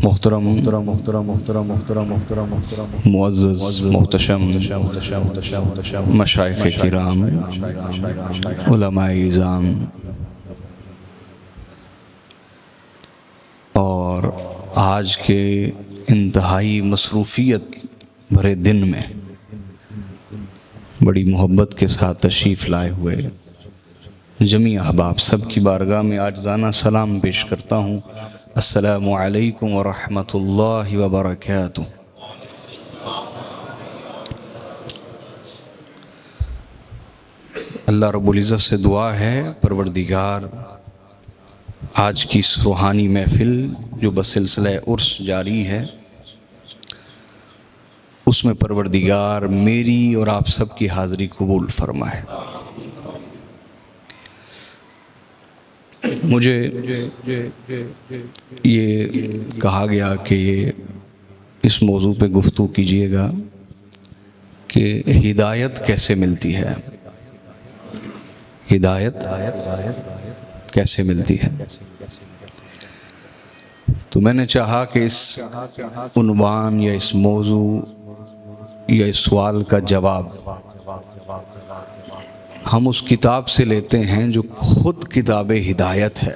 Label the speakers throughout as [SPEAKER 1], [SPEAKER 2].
[SPEAKER 1] محترم معزز محتشم مشائخ کرام، علماء اعظام اور آج کے انتہائی مصروفیت بھرے دن میں بڑی محبت کے ساتھ تشریف لائے ہوئے جمیع احباب سب کی بارگاہ میں عاجزانہ سلام پیش کرتا ہوں۔ السلام علیکم ورحمۃ اللہ وبرکاتہ۔ اللہ رب العزت سے دعا ہے پروردگار آج کی اس روحانی محفل جو بسلسلہ عرس جاری ہے اس میں پروردگار میری اور آپ سب کی حاضری قبول فرمائے۔ مجھے یہ کہا گیا کہ اس موضوع پہ گفتگو کیجیے گا کہ ہدایت کیسے ملتی ہے، ہدایت کیسے ملتی ہے۔ تو میں نے چاہا کہ اس عنوان یا اس موضوع یا اس سوال کا جواب ہم اس کتاب سے لیتے ہیں جو خود کتاب ہدایت ہے۔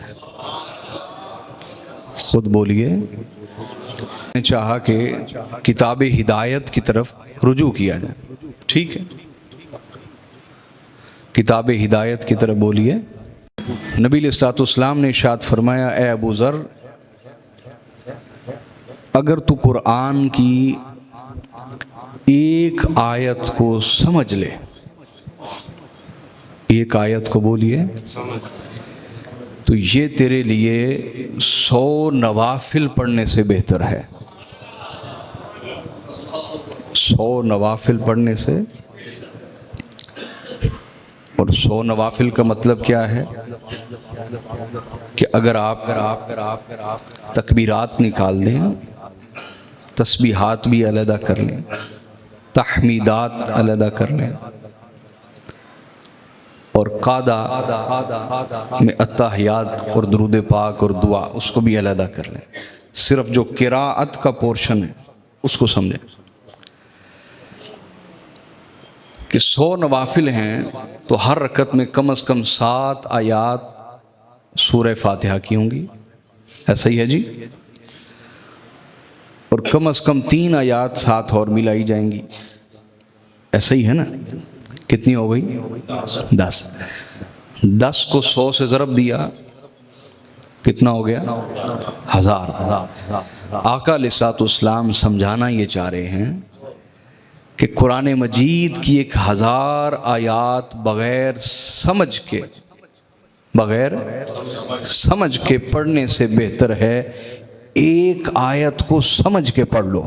[SPEAKER 1] خود بولیے۔ میں نے چاہا کہ کتاب ہدایت کی طرف رجوع کیا جائے، ٹھیک ہے؟ کتاب ہدایت کی طرف بولیے۔ نبی علیہ الصلوۃ والسلام نے ارشاد فرمایا، اے ابو ذر، اگر تو قرآن کی ایک آیت کو سمجھ لے، ایک آیت کو بولیے، تو یہ تیرے لیے 100 نوافل پڑھنے سے بہتر ہے۔ 100 نوافل پڑھنے سے، اور 100 نوافل کا مطلب کیا ہے کہ اگر آپ تکبیرات نکال دیں، تسبیحات بھی علیحدہ کر لیں، تحمیدات علیحدہ کر لیں، اور قادہ میں التحیات اور درود پاک اور دعا اس کو بھی علیحدہ کر لیں، صرف جو قراءت کا پورشن ہے اس کو سمجھیں کہ 100 نوافل ہیں تو ہر رکعت میں کم از کم 7 آیات سورہ فاتحہ کی ہوں گی، ایسا ہی ہے جی، اور کم از کم 3 آیات ساتھ اور ملائی جائیں گی، ایسا ہی ہے نا؟ کتنی ہو گئی؟ 10 کو 100 سے ضرب دیا، کتنا ہو گیا؟ 1000۔ آقا علیہ الصلوۃ والسلام سمجھانا یہ چاہ رہے ہیں کہ قرآن مجید کی 1000 آیات بغیر سمجھ کے پڑھنے سے بہتر ہے ایک آیت کو سمجھ کے پڑھ لو۔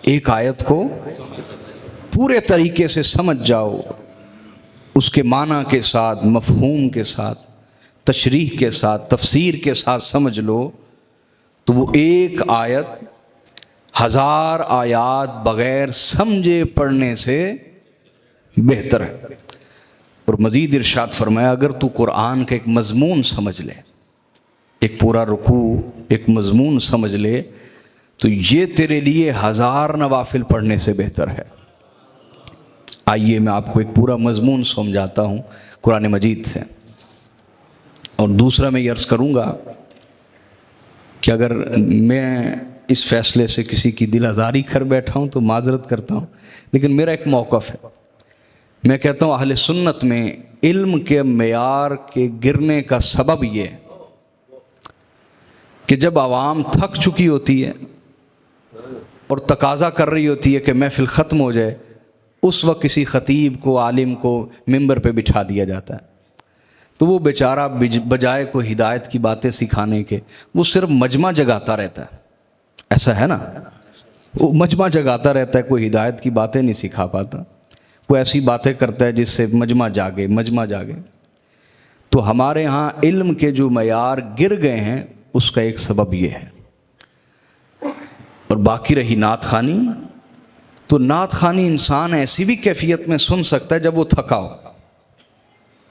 [SPEAKER 1] ایک آیت کو پورے طریقے سے سمجھ جاؤ، اس کے معنی کے ساتھ، مفہوم کے ساتھ، تشریح کے ساتھ، تفسیر کے ساتھ سمجھ لو، تو وہ ایک آیت 1000 آیات بغیر سمجھے پڑھنے سے بہتر ہے۔ اور مزید ارشاد فرمایا، اگر تو قرآن کا ایک مضمون سمجھ لے، ایک پورا رکوع ایک مضمون سمجھ لے، تو یہ تیرے لیے 1000 نوافل پڑھنے سے بہتر ہے۔ آئیے میں آپ کو ایک پورا مضمون سمجھاتا ہوں قرآن مجید سے۔ اور دوسرا میں یہ عرض کروں گا کہ اگر میں اس فیصلے سے کسی کی دل آزاری کر بیٹھا ہوں تو معذرت کرتا ہوں، لیکن میرا ایک موقف ہے۔ میں کہتا ہوں اہل سنت میں علم کے معیار کے گرنے کا سبب یہ کہ جب عوام تھک چکی ہوتی ہے اور تقاضا کر رہی ہوتی ہے کہ محفل ختم ہو جائے، اس وقت کسی خطیب کو، عالم کو ممبر پہ بٹھا دیا جاتا ہے، تو وہ بیچارہ بجائے کوئی ہدایت کی باتیں سکھانے کے وہ صرف مجمع جگاتا رہتا ہے۔ ایسا ہے نا؟ وہ مجمع جگاتا رہتا ہے، کوئی ہدایت کی باتیں نہیں سکھا پاتا، وہ ایسی باتیں کرتا ہے جس سے مجمع جاگے۔ تو ہمارے ہاں علم کے جو معیار گر گئے ہیں اس کا ایک سبب یہ ہے۔ اور باقی رہی نعت خوانی، تو نعت خوانی انسان ایسی بھی کیفیت میں سن سکتا ہے جب وہ تھکا ہو۔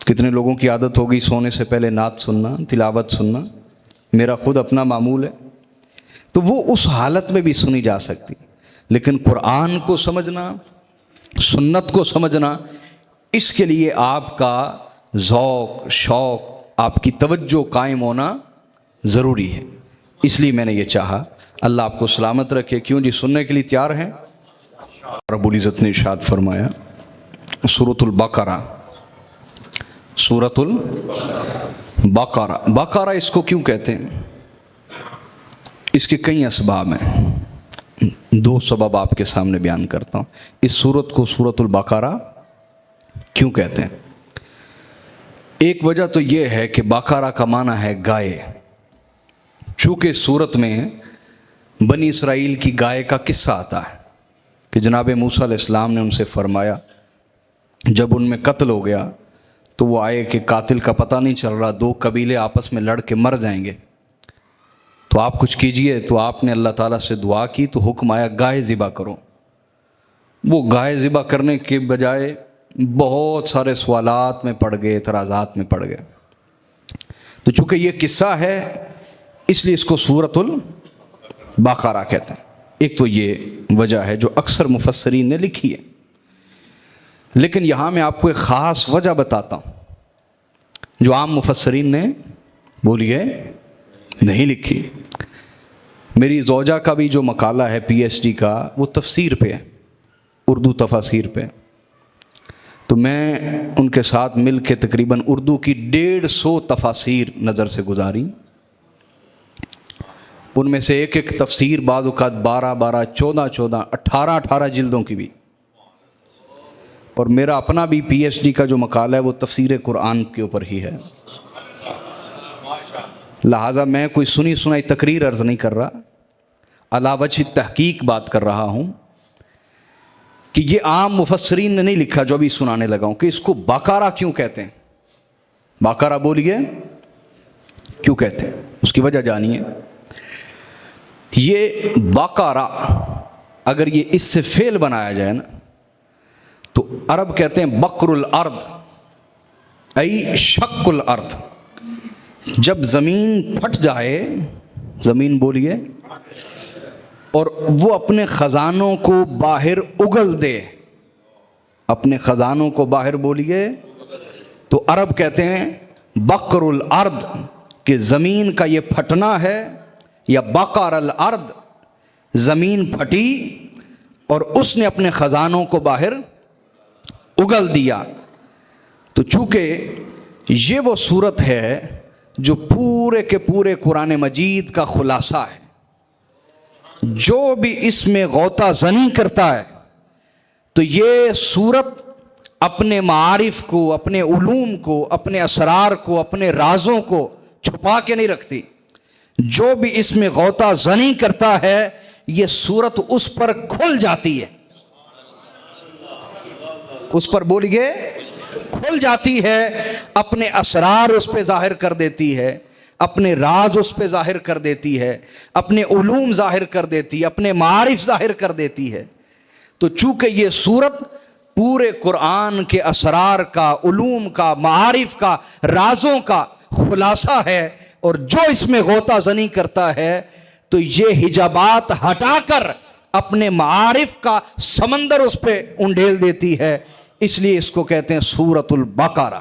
[SPEAKER 1] کتنے لوگوں کی عادت ہوگی سونے سے پہلے نعت سننا، تلاوت سننا، میرا خود اپنا معمول ہے، تو وہ اس حالت میں بھی سنی جا سکتی، لیکن قرآن کو سمجھنا، سنت کو سمجھنا، اس کے لیے آپ کا ذوق، شوق، آپ کی توجہ قائم ہونا ضروری ہے۔ اس لیے میں نے یہ چاہا۔ اللہ آپ کو سلامت رکھے۔ کیوں جی، سننے کے لیے تیار ہیں؟ رب العزت نے ارشاد فرمایا سورۃ البقرہ، سورۃ البقرہ، بقرہ اس کو کیوں کہتے ہیں؟ اس کے کئی اسباب ہیں، 2 سبب آپ کے سامنے بیان کرتا ہوں۔ اس سورت کو سورۃ البقرہ کیوں کہتے ہیں؟ ایک وجہ تو یہ ہے کہ بقرہ کا معنی ہے گائے، چونکہ سورت میں بنی اسرائیل کی گائے کا قصہ آتا ہے کہ جناب موسیٰ علیہ السلام نے ان سے فرمایا، جب ان میں قتل ہو گیا تو وہ آئے کہ قاتل کا پتہ نہیں چل رہا، 2 قبیلے آپس میں لڑ کے مر جائیں گے، تو آپ کچھ کیجئے۔ تو آپ نے اللہ تعالیٰ سے دعا کی تو حکم آیا گائے ذبح کرو۔ وہ گائے ذبح کرنے کے بجائے بہت سارے سوالات میں پڑ گئے، اعتراضات میں پڑ گئے۔ تو چونکہ یہ قصہ ہے اس لیے اس کو سورۃ البقرہ کہتے ہیں۔ ایک تو یہ وجہ ہے جو اکثر مفسرین نے لکھی ہے، لیکن یہاں میں آپ کو ایک خاص وجہ بتاتا ہوں جو عام مفسرین نے بولیے نہیں لکھی۔ میری زوجہ کا بھی جو مقالہ ہے پی ایچ ڈی کا، وہ تفسیر پہ ہے، اردو تفاسیر پہ، تو میں ان کے ساتھ مل کے تقریباً اردو کی 150 تفاسیر نظر سے گزاری۔ ان میں سے ایک تفسیر بعض اوقات 12 14 18 جلدوں کی بھی، اور میرا اپنا بھی پی ایچ ڈی کا جو مقالہ ہے وہ تفسیر قرآن کے اوپر ہی ہے، لہٰذا میں کوئی سنی سنائی تقریر عرض نہیں کر رہا، علی وجہ تحقیق بات کر رہا ہوں کہ یہ عام مفسرین نے نہیں لکھا جو ابھی سنانے لگا ہوں کہ اس کو بقرہ کیوں کہتے ہیں۔ بقرہ بولیے کیوں کہتے ہیں، اس کی وجہ جانیے۔ یہ بقرہ اگر یہ اس سے فعل بنایا جائے نا تو عرب کہتے ہیں بقر الارض، ای شق الارض، جب زمین پھٹ جائے، زمین بولیے، اور وہ اپنے خزانوں کو باہر اگل دے، اپنے خزانوں کو باہر بولیے، تو عرب کہتے ہیں بقر الارض، کہ زمین کا یہ پھٹنا ہے، یا بقر الارض، زمین پھٹی اور اس نے اپنے خزانوں کو باہر اگل دیا۔ تو چونکہ یہ وہ صورت ہے جو پورے کے پورے قرآن مجید کا خلاصہ ہے، جو بھی اس میں غوطہ زنی کرتا ہے تو یہ صورت اپنے معارف کو، اپنے علوم کو، اپنے اسرار کو، اپنے رازوں کو چھپا کے نہیں رکھتی۔ جو بھی اس میں غوطہ زنی کرتا ہے یہ صورت اس پر کھل جاتی ہے، اس پر بولیے کھل جاتی ہے، اپنے اسرار اس پہ ظاہر کر دیتی ہے، اپنے راز اس پہ ظاہر کر دیتی ہے، اپنے علوم ظاہر کر دیتی ہے، اپنے معارف ظاہر کر دیتی ہے۔ تو چونکہ یہ صورت پورے قرآن کے اسرار کا، علوم کا، معارف کا، رازوں کا خلاصہ ہے، اور جو اس میں غوطہ زنی کرتا ہے تو یہ حجابات ہٹا کر اپنے معارف کا سمندر اس پہ انڈیل دیتی ہے، اس لیے اس کو کہتے ہیں سورۃ البقرہ۔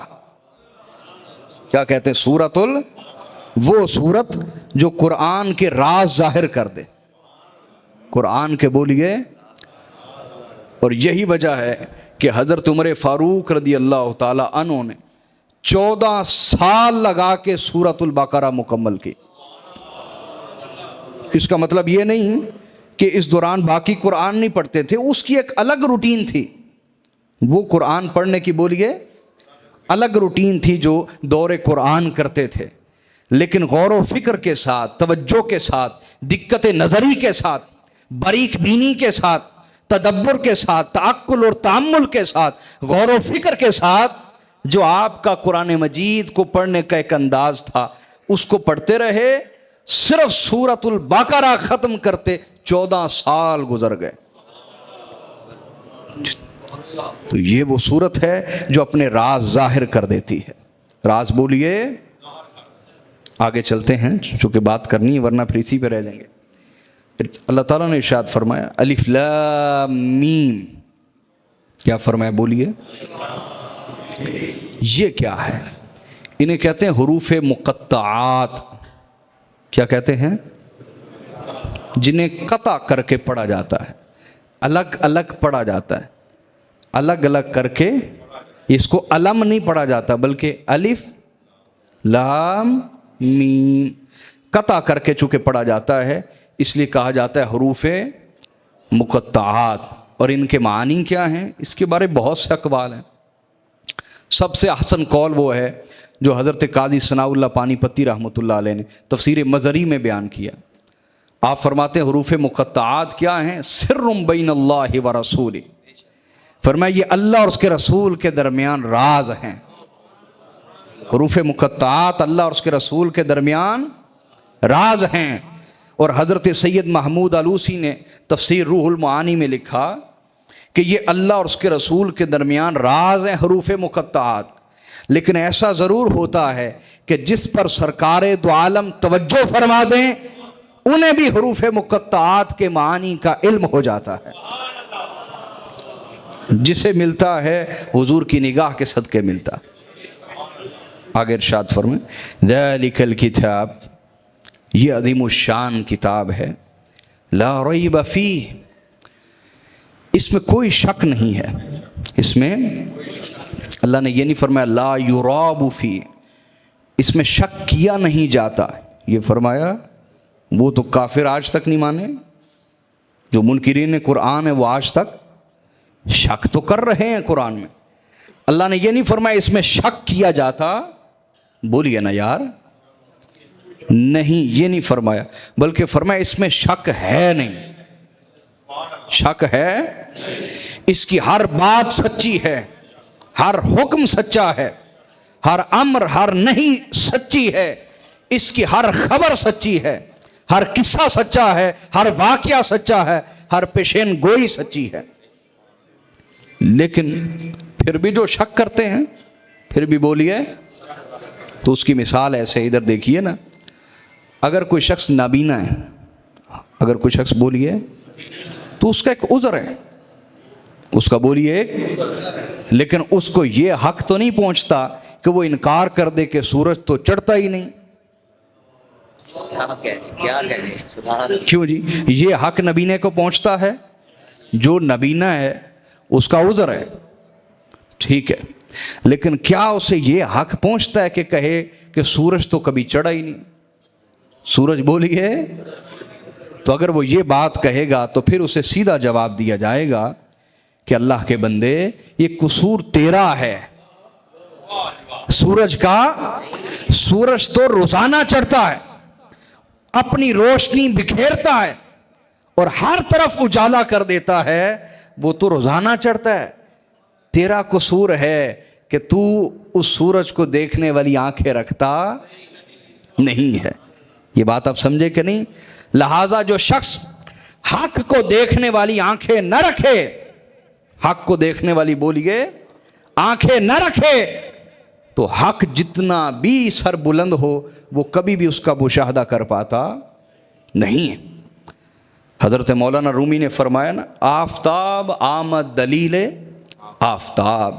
[SPEAKER 1] کیا کہتے ہیں؟ وہ سورت جو قرآن کے راز ظاہر کر دے، قرآن کے بولیے۔ اور یہی وجہ ہے کہ حضرت عمر فاروق رضی اللہ تعالی عنہ نے 14 سال لگا کے سورۃ البقرہ مکمل کی۔ اس کا مطلب یہ نہیں کہ اس دوران باقی قرآن نہیں پڑھتے تھے، اس کی ایک الگ روٹین تھی، وہ قرآن پڑھنے کی بولیے الگ روٹین تھی جو دور قرآن کرتے تھے، لیکن غور و فکر کے ساتھ، توجہ کے ساتھ، دقت نظری کے ساتھ، باریک بینی کے ساتھ، تدبر کے ساتھ، تعقل اور تأمل کے ساتھ، غور و فکر کے ساتھ، جو آپ کا قرآن مجید کو پڑھنے کا ایک انداز تھا اس کو پڑھتے رہے، صرف سورۃ البقرہ ختم کرتے 14 سال گزر گئے۔ تو یہ وہ صورت ہے جو اپنے راز ظاہر کر دیتی ہے۔ راز بولیے، آگے چلتے ہیں چونکہ بات کرنی ہے ورنہ پھر اسی پہ رہ جائیں گے. اللہ تعالیٰ نے ارشاد فرمایا الف لام میم. کیا فرمایا بولیے؟ یہ کیا ہے؟ انہیں کہتے ہیں حروف مقطعات. کیا کہتے ہیں؟ جنہیں قطع کر کے پڑھا جاتا ہے, الگ الگ پڑھا جاتا ہے, الگ الگ کر کے. اس کو علم نہیں پڑھا جاتا بلکہ الف لام میم قطع کر کے چونکہ پڑھا جاتا ہے اس لیے کہا جاتا ہے حروف مقطعات. اور ان کے معنی کیا ہیں اس کے بارے بہت سے اقوال ہیں. سب سے احسن قول وہ ہے جو حضرت قاضی ثناء اللہ پانی پتی رحمۃ اللہ علیہ نے تفسیر مظہری میں بیان کیا. آپ فرماتے ہیں حروف مقطعات کیا ہیں؟ سر بین اللہ و رسول. فرمایا یہ اللہ اور اس کے رسول کے درمیان راز ہیں. حروف مقطعات اللہ اور اس کے رسول کے درمیان راز ہیں. اور حضرت سید محمود آلوسی نے تفسیر روح المعانی میں لکھا کہ یہ اللہ اور اس کے رسول کے درمیان راز ہیں حروف مقطعات. لیکن ایسا ضرور ہوتا ہے کہ جس پر سرکار دو عالم توجہ فرما دیں انہیں بھی حروف مقطعات کے معانی کا علم ہو جاتا ہے. جسے ملتا ہے حضور کی نگاہ کے صدقے ملتا. آگے ارشاد فرمائیں ذالک الکتاب, یہ عظیم الشان کتاب ہے, لا ریب فیہ, اس میں کوئی شک نہیں ہے. اس میں اللہ نے یہ نہیں فرمایا لا یراب فیہ, اس میں شک کیا نہیں جاتا. یہ فرمایا وہ تو کافر آج تک نہیں مانے, جو منکرین قرآن ہے وہ آج تک شک تو کر رہے ہیں قرآن میں. اللہ نے یہ نہیں فرمایا اس میں شک کیا جاتا. بولیے نا یار, نہیں یہ نہیں فرمایا, بلکہ فرمایا اس میں شک ہے نہیں. شک ہے, اس کی ہر بات سچی ہے, ہر حکم سچا ہے, ہر امر ہر نہیں سچی ہے, اس کی ہر خبر سچی ہے, ہر قصہ سچا ہے, ہر واقعہ سچا ہے, ہر پیشین گوئی سچی ہے. لیکن پھر بھی جو شک کرتے ہیں پھر بھی بولیے, تو اس کی مثال ایسے ادھر دیکھیے نا. اگر کوئی شخص نابینا ہے, اگر کوئی شخص بولیے تو اس کا ایک عذر ہے, اس کا بولیے ایک, لیکن اس کو یہ حق تو نہیں پہنچتا کہ وہ انکار کر دے کہ سورج تو چڑھتا ہی نہیں. کیوں جی؟ یہ حق نبینے کو پہنچتا ہے. جو نبینا ہے اس کا عذر ہے, ٹھیک ہے, لیکن کیا اسے یہ حق پہنچتا ہے کہ کہے کہ سورج تو کبھی چڑھا ہی نہیں؟ سورج بولیے. تو اگر وہ یہ بات کہے گا تو پھر اسے سیدھا جواب دیا جائے گا کہ اللہ کے بندے یہ قصور تیرا ہے. سورج تو روزانہ چڑھتا ہے, اپنی روشنی بکھیرتا ہے اور ہر طرف اجالا کر دیتا ہے, وہ تو روزانہ چڑھتا ہے. تیرا قصور ہے کہ تو اس سورج کو دیکھنے والی آنکھیں رکھتا نہیں ہے. یہ بات آپ سمجھے کہ نہیں؟ لہذا جو شخص حق کو دیکھنے والی آنکھیں نہ رکھے, حق کو دیکھنے والی بولیے آنکھیں نہ رکھے, تو حق جتنا بھی سر بلند ہو وہ کبھی بھی اس کا مشاہدہ کر پاتا نہیں ہے. حضرت مولانا رومی نے فرمایا نا, آفتاب آمد دلیل آفتاب.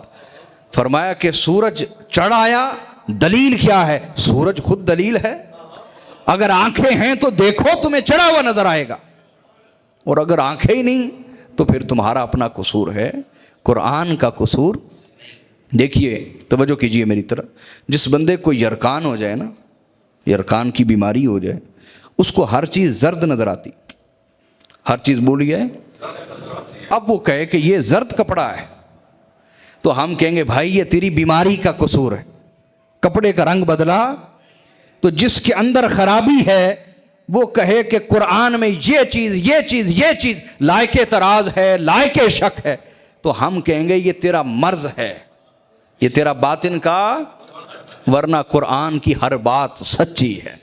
[SPEAKER 1] فرمایا کہ سورج چڑھ آیا, دلیل کیا ہے؟ سورج خود دلیل ہے. اگر آنکھیں ہیں تو دیکھو تمہیں چڑھا ہوا نظر آئے گا, اور اگر آنکھیں ہی نہیں تو پھر تمہارا اپنا قصور ہے, قرآن کا قصور. دیکھیے توجہ کیجئے میری طرف. جس بندے کو یرکان ہو جائے نا, یرکان کی بیماری ہو جائے, اس کو ہر چیز زرد نظر آتی, ہر چیز بولی ہے. اب وہ کہے کہ یہ زرد کپڑا ہے تو ہم کہیں گے بھائی یہ تیری بیماری کا قصور ہے, کپڑے کا رنگ بدلا. تو جس کے اندر خرابی ہے وہ کہے کہ قرآن میں یہ چیز لائق اعتراض ہے, لائق شک ہے, تو ہم کہیں گے یہ تیرا مرض ہے, یہ تیرا باطن کا, ورنہ قرآن کی ہر بات سچی ہے.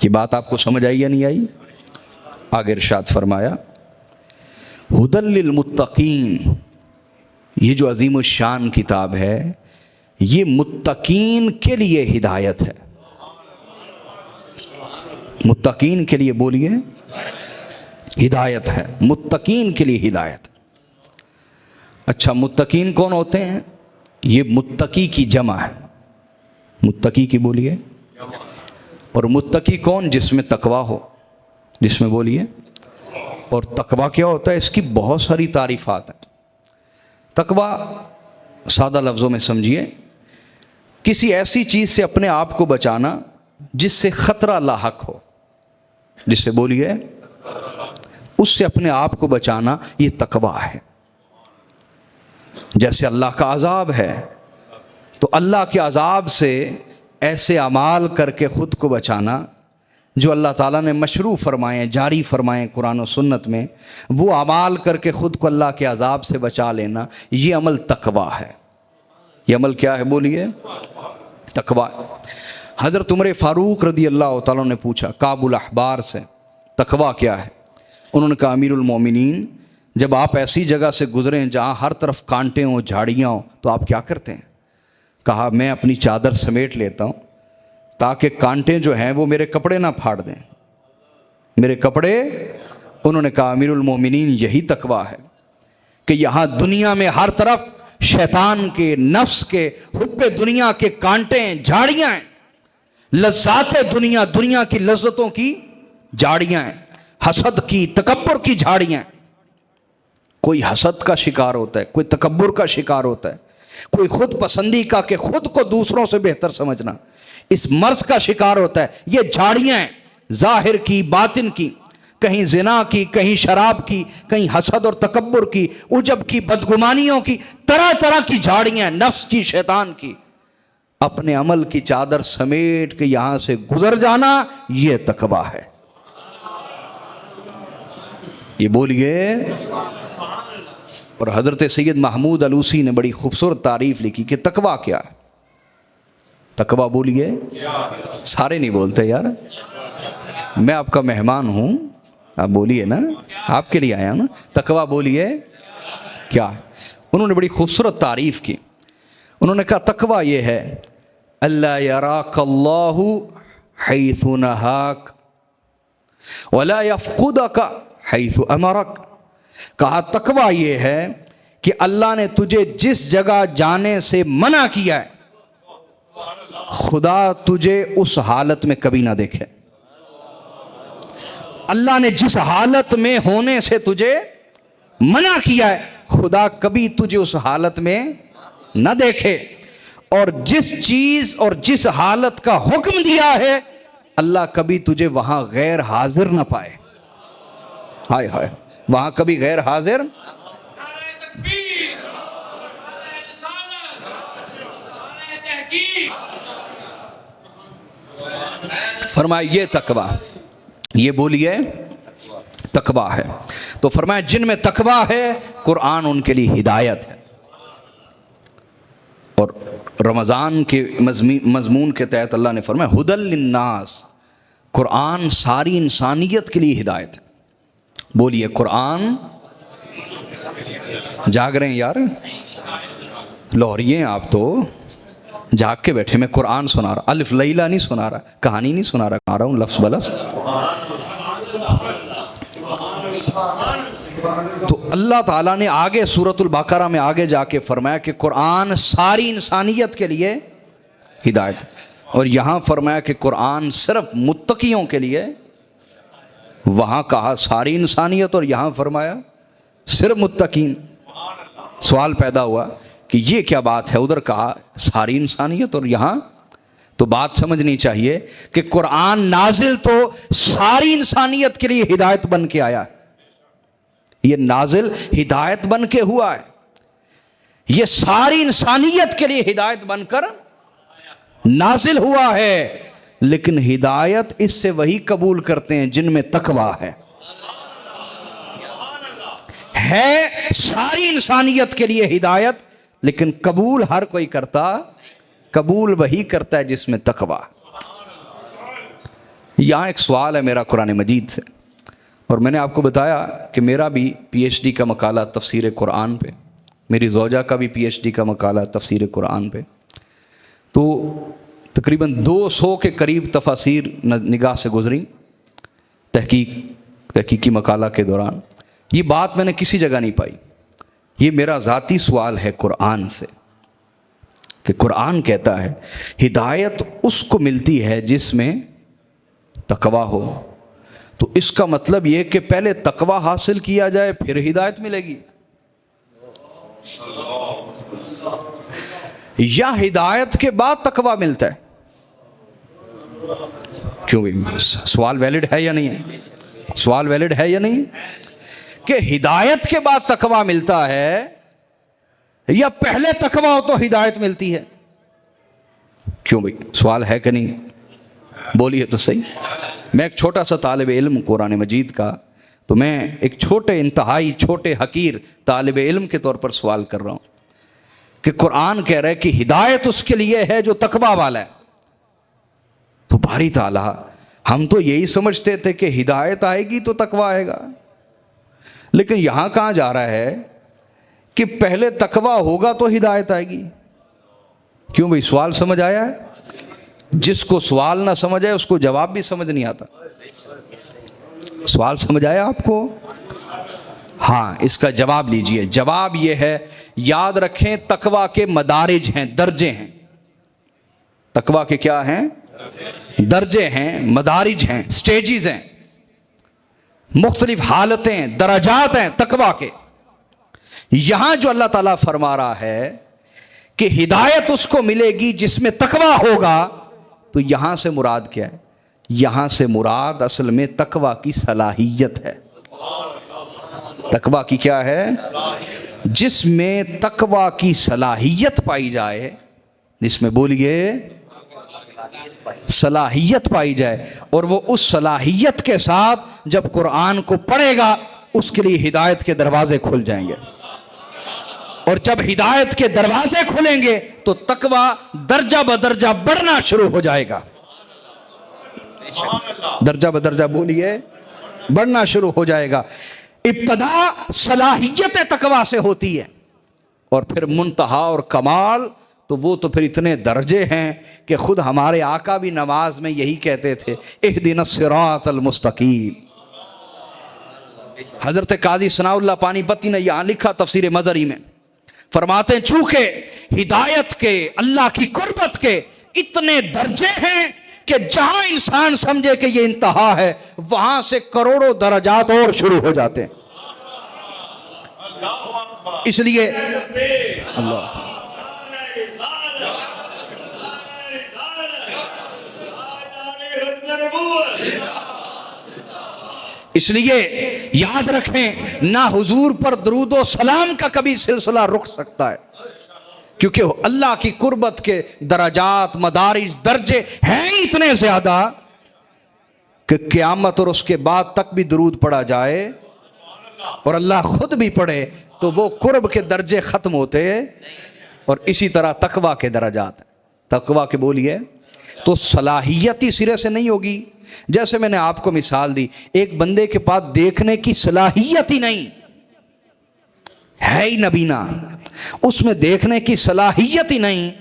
[SPEAKER 1] یہ بات آپ کو سمجھ آئی یا نہیں آئی؟ آگے ارشاد فرمایا ھدی للمتقین, یہ جو عظیم الشان کتاب ہے یہ متقین کے لیے ہدایت ہے. متقین کے لیے بولیے ہدایت ہے. متقین کے لیے ہدایت. اچھا متقین کون ہوتے ہیں؟ یہ متقی کی جمع ہے. متقی کی بولیے. اور متقی کون؟ جس میں تقوی ہو. جس میں بولیے. اور تقوی کیا ہوتا ہے؟ اس کی بہت ساری تعریفات ہیں. تقوی سادہ لفظوں میں سمجھیے، کسی ایسی چیز سے اپنے آپ کو بچانا جس سے خطرہ لاحق ہو. جس سے بولیے اس سے اپنے آپ کو بچانا، یہ تقوی ہے. جیسے اللہ کا عذاب ہے تو اللہ کے عذاب سے ایسے اعمال کر کے خود کو بچانا جو اللہ تعالیٰ نے مشروع فرمائے، جاری فرمائے قرآن و سنت میں، وہ اعمال کر کے خود کو اللہ کے عذاب سے بچا لینا، یہ عمل تقوی ہے. یہ عمل کیا ہے؟ بولیے تقوی. حضرت عمر فاروق رضی اللہ تعالیٰ نے پوچھا کعب الاحبار سے تقوی کیا ہے؟ انہوں نے کہا امیر المومنین، جب آپ ایسی جگہ سے گزریں جہاں ہر طرف کانٹے ہوں، جھاڑیاں ہوں، تو آپ کیا کرتے ہیں؟ کہا میں اپنی چادر سمیٹ لیتا ہوں تاکہ کانٹے جو ہیں وہ میرے کپڑے نہ پھاڑ دیں. میرے کپڑے. انہوں نے کہا امیر المومنین یہی تقوی ہے کہ یہاں دنیا میں ہر طرف شیطان کے، نفس کے، حب دنیا کے کانٹے ہیں، جھاڑیاں ہیں. لذات دنیا، دنیا کی لذتوں کی جھاڑیاں ہیں. حسد کی، تکبر کی جھاڑیاں ہیں. کوئی حسد کا شکار ہوتا ہے، کوئی تکبر کا شکار ہوتا ہے، کوئی خود پسندی کا کہ خود کو دوسروں سے بہتر سمجھنا، اس مرض کا شکار ہوتا ہے. یہ جھاڑیاں ہیں، ظاہر کی، باطن کی، کہیں زنا کی، کہیں شراب کی، کہیں حسد اور تکبر کی، عجب کی، بدگمانیوں کی، طرح طرح کی جھاڑیاں ہیں، نفس کی، شیطان کی. اپنے عمل کی چادر سمیٹ کے یہاں سے گزر جانا، یہ تقوی ہے. یہ بولیے. اور حضرت سید محمود علوسی نے بڑی خوبصورت تعریف لکھی کہ تقوی کیا ہے. تقوی بولیے. سارے نہیں بولتے یار، میں آپ کا مہمان ہوں، آپ بولیے نا، آپ کے لیے آیا ہوں نا. تقوی بولیے کیا ہے. انہوں نے بڑی خوبصورت تعریف کی. انہوں نے کہا تقوی یہ ہے اللہ یراک اللہ حیث نہاک ولا یفقدک حیث امرک. کہا تقوی یہ ہے کہ اللہ نے تجھے جس جگہ جانے سے منع کیا ہے خدا تجھے اس حالت میں کبھی نہ دیکھے. اللہ نے جس حالت میں ہونے سے تجھے منع کیا ہے خدا کبھی تجھے اس حالت میں نہ دیکھے. اور جس چیز اور جس حالت کا حکم دیا ہے اللہ کبھی تجھے وہاں غیر حاضر نہ پائے. ہائے ہائے، وہاں کبھی غیر حاضر. فرمایا یہ تقوی، یہ بولیے تقوی ہے. تو فرمایا جن میں تقوی ہے قرآن ان کے لیے ہدایت ہے. اور رمضان کے مضمون کے تحت اللہ نے فرمایا ہدی للناس، قرآن ساری انسانیت کے لیے ہدایت ہے. بولیے قرآن. جاگ رہے ہیں یار، لاہوری ہیں آپ تو، جاگ کے بیٹھے. میں قرآن سنا رہا، الف لیلہ نہیں سنا رہا، کہانی نہیں سنا رہا، کہا رہا ہوں لفظ بلفظ. تو اللہ تعالیٰ نے آگے سورۃ البقرہ میں آگے جا کے فرمایا کہ قرآن ساری انسانیت کے لیے ہدایت، اور یہاں فرمایا کہ قرآن صرف متقیوں کے لیے. وہاں کہا ساری انسانیت اور یہاں فرمایا صرف متقین. سوال پیدا ہوا کہ یہ کیا بات ہے، ادھر کہا ساری انسانیت اور یہاں. تو بات سمجھنی چاہیے کہ قرآن نازل تو ساری انسانیت کے لیے ہدایت بن کے آیا ہے. یہ نازل ہدایت بن کے ہوا ہے، یہ ساری انسانیت کے لیے ہدایت بن کر نازل ہوا ہے. لیکن ہدایت اس سے وہی قبول کرتے ہیں جن میں تقوی ہے ساری انسانیت کے لیے ہدایت، لیکن قبول ہر کوئی کرتا، قبول وہی کرتا ہے جس میں تقوی. یہاں ایک سوال ہے میرا قرآن مجید سے، اور میں نے آپ کو بتایا کہ میرا بھی پی ایچ ڈی کا مقالہ تفسیر قرآن پہ، میری زوجہ کا بھی پی ایچ ڈی کا مقالہ تفسیر قرآن پہ. تو تقریباً 200 کے قریب تفاسیر نگاہ سے گزری تحقیقی مقالہ کے دوران. یہ بات میں نے کسی جگہ نہیں پائی. یہ میرا ذاتی سوال ہے قرآن سے کہ قرآن کہتا ہے ہدایت اس کو ملتی ہے جس میں تقوی ہو. تو اس کا مطلب یہ کہ پہلے تقوی حاصل کیا جائے پھر ہدایت ملے گی، یا ہدایت کے بعد تقوی ملتا ہے؟ کیوں بھائی سوال ویلڈ ہے یا نہیں ہے؟ سوال ویلڈ ہے یا نہیں کہ ہدایت کے بعد تقوی ملتا ہے یا پہلے تقوی ہو تو ہدایت ملتی ہے؟ کیوں بھائی سوال ہے کہ نہیں؟ بولیے تو صحیح. میں ایک چھوٹا سا طالب علم قرآن مجید کا، تو میں ایک انتہائی چھوٹے حقیر طالب علم کے طور پر سوال کر رہا ہوں کہ قرآن کہہ رہا ہے کہ ہدایت اس کے لیے ہے جو تقوی والا ہے. تو باری تعالیٰ ہم تو یہی سمجھتے تھے کہ ہدایت آئے گی تو تقوی آئے گا، لیکن یہاں کہاں جا رہا ہے کہ پہلے تقوی ہوگا تو ہدایت آئے گی. کیوں بھائی سوال سمجھ آیا ہے؟ جس کو سوال نہ سمجھ آئے اس کو جواب بھی سمجھ نہیں آتا. سوال سمجھ آیا آپ کو؟ ہاں اس کا جواب لیجئے. جواب یہ ہے، یاد رکھیں تقوی کے مدارج ہیں، درجے ہیں. تقوی کے کیا ہیں؟ درجے ہیں، مدارج ہیں، سٹیجز ہیں، مختلف حالتیں، درجات ہیں تقوی کے. یہاں جو اللہ تعالیٰ فرما رہا ہے کہ ہدایت اس کو ملے گی جس میں تقوی ہوگا، تو یہاں سے مراد کیا ہے؟ یہاں سے مراد اصل میں تقوی کی صلاحیت ہے. تقوی کی کیا ہے؟ جس میں تقوی کی صلاحیت پائی جائے، جس میں بولیے صلاحیت پائی جائے، اور وہ اس صلاحیت کے ساتھ جب قرآن کو پڑھے گا اس کے لیے ہدایت کے دروازے کھل جائیں گے. اور جب ہدایت کے دروازے کھلیں گے تو تقوی درجہ بدرجہ بڑھنا شروع ہو جائے گا. درجہ بدرجہ بولیے بڑھنا شروع ہو جائے گا. ابتدا صلاحیت تقوی سے ہوتی ہے، اور پھر منتہا اور کمال تو وہ تو پھر اتنے درجے ہیں کہ خود ہمارے آقا بھی نماز میں یہی کہتے تھے، اہدنا الصراط المستقیم. حضرت قاضی ثناء اللہ پانی پتی نے یہاں لکھا تفسیر مظہری میں، فرماتے ہیں چونکہ ہدایت کے، اللہ کی قربت کے اتنے درجے ہیں کہ جہاں انسان سمجھے کہ یہ انتہا ہے، وہاں سے کروڑوں درجات اور شروع ہو جاتے ہیں. اس لیے یاد رکھیں نہ حضور پر درود و سلام کا کبھی سلسلہ رک سکتا ہے، کیونکہ اللہ کی قربت کے درجات، مدارج، درجے ہیں اتنے زیادہ کہ قیامت اور اس کے بعد تک بھی درود پڑھا جائے اور اللہ خود بھی پڑھے تو وہ قرب کے درجے ختم ہوتے. اور اسی طرح تقوی کے درجات، تقوی کے بولیے تو صلاحیت ہی سرے سے نہیں ہوگی. جیسے میں نے آپ کو مثال دی، ایک بندے کے پاس دیکھنے کی صلاحیت ہی نہیں ہے، ہی نبینا، اس میں دیکھنے کی صلاحیت ہی نہیں،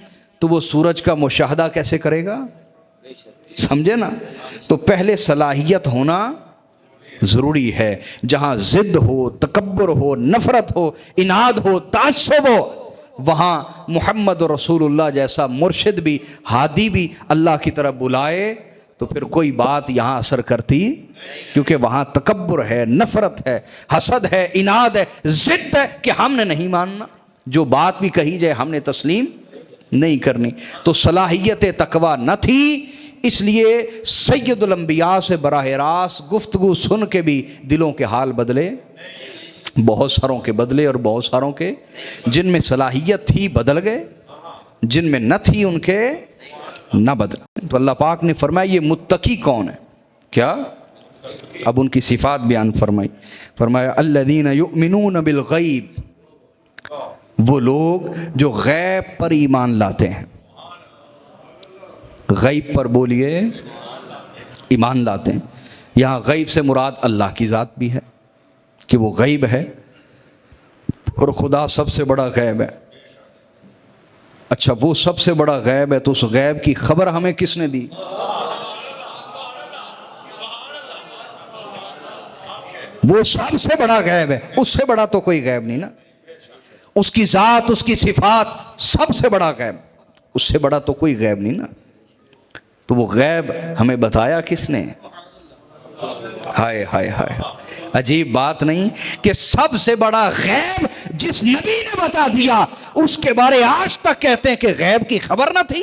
[SPEAKER 1] تو وہ سورج کا مشاہدہ کیسے کرے گا؟ سمجھے نا؟ تو پہلے صلاحیت ہونا ضروری ہے. جہاں ضد ہو، تکبر ہو، نفرت ہو، اناد ہو، تعصب ہو، وہاں محمد رسول اللہ جیسا مرشد بھی، ہادی بھی اللہ کی طرف بلائے تو پھر کوئی بات یہاں اثر کرتی، کیونکہ وہاں تکبر ہے، نفرت ہے، حسد ہے، اناد ہے، ضد ہے کہ ہم نے نہیں ماننا، جو بات بھی کہی جائے ہم نے تسلیم نہیں کرنی. تو صلاحیت تقوی نہ تھی، اس لیے سید الانبیاء سے براہ راست گفتگو سن کے بھی دلوں کے حال بدلے، بہت ساروں کے بدلے اور بہت ساروں کے جن میں صلاحیت تھی بدل گئے، جن میں نہ تھی ان کے نہ بدلے. تو اللہ پاک نے فرمایا یہ متقی کون ہے؟ کیا؟ اب ان کی صفات بیان فرمایا الذین یؤمنون بالغیب، وہ لوگ جو غیب پر ایمان لاتے ہیں. غیب پر بولیے ایمان لاتے ہیں. یہاں غیب سے مراد اللہ کی ذات بھی ہے کہ وہ غیب ہے، اور خدا سب سے بڑا غیب ہے. اچھا وہ سب سے بڑا غیب ہے تو اس غیب کی خبر ہمیں کس نے دی؟ وہ سب سے بڑا غیب ہے، اس سے بڑا تو کوئی غیب نہیں نا۔ اس کی ذات، اس کی صفات سب سے بڑا غیب، اس سے بڑا تو کوئی غیب نہیں نا۔ تو وہ غیب ہمیں بتایا کس نے؟ ہائے ہائے ہائے، عجیب بات نہیں کہ سب سے بڑا غیب جس نبی نے بتا دیا اس کے بارے آج تک کہتے ہیں کہ غیب کی خبر نہ تھی۔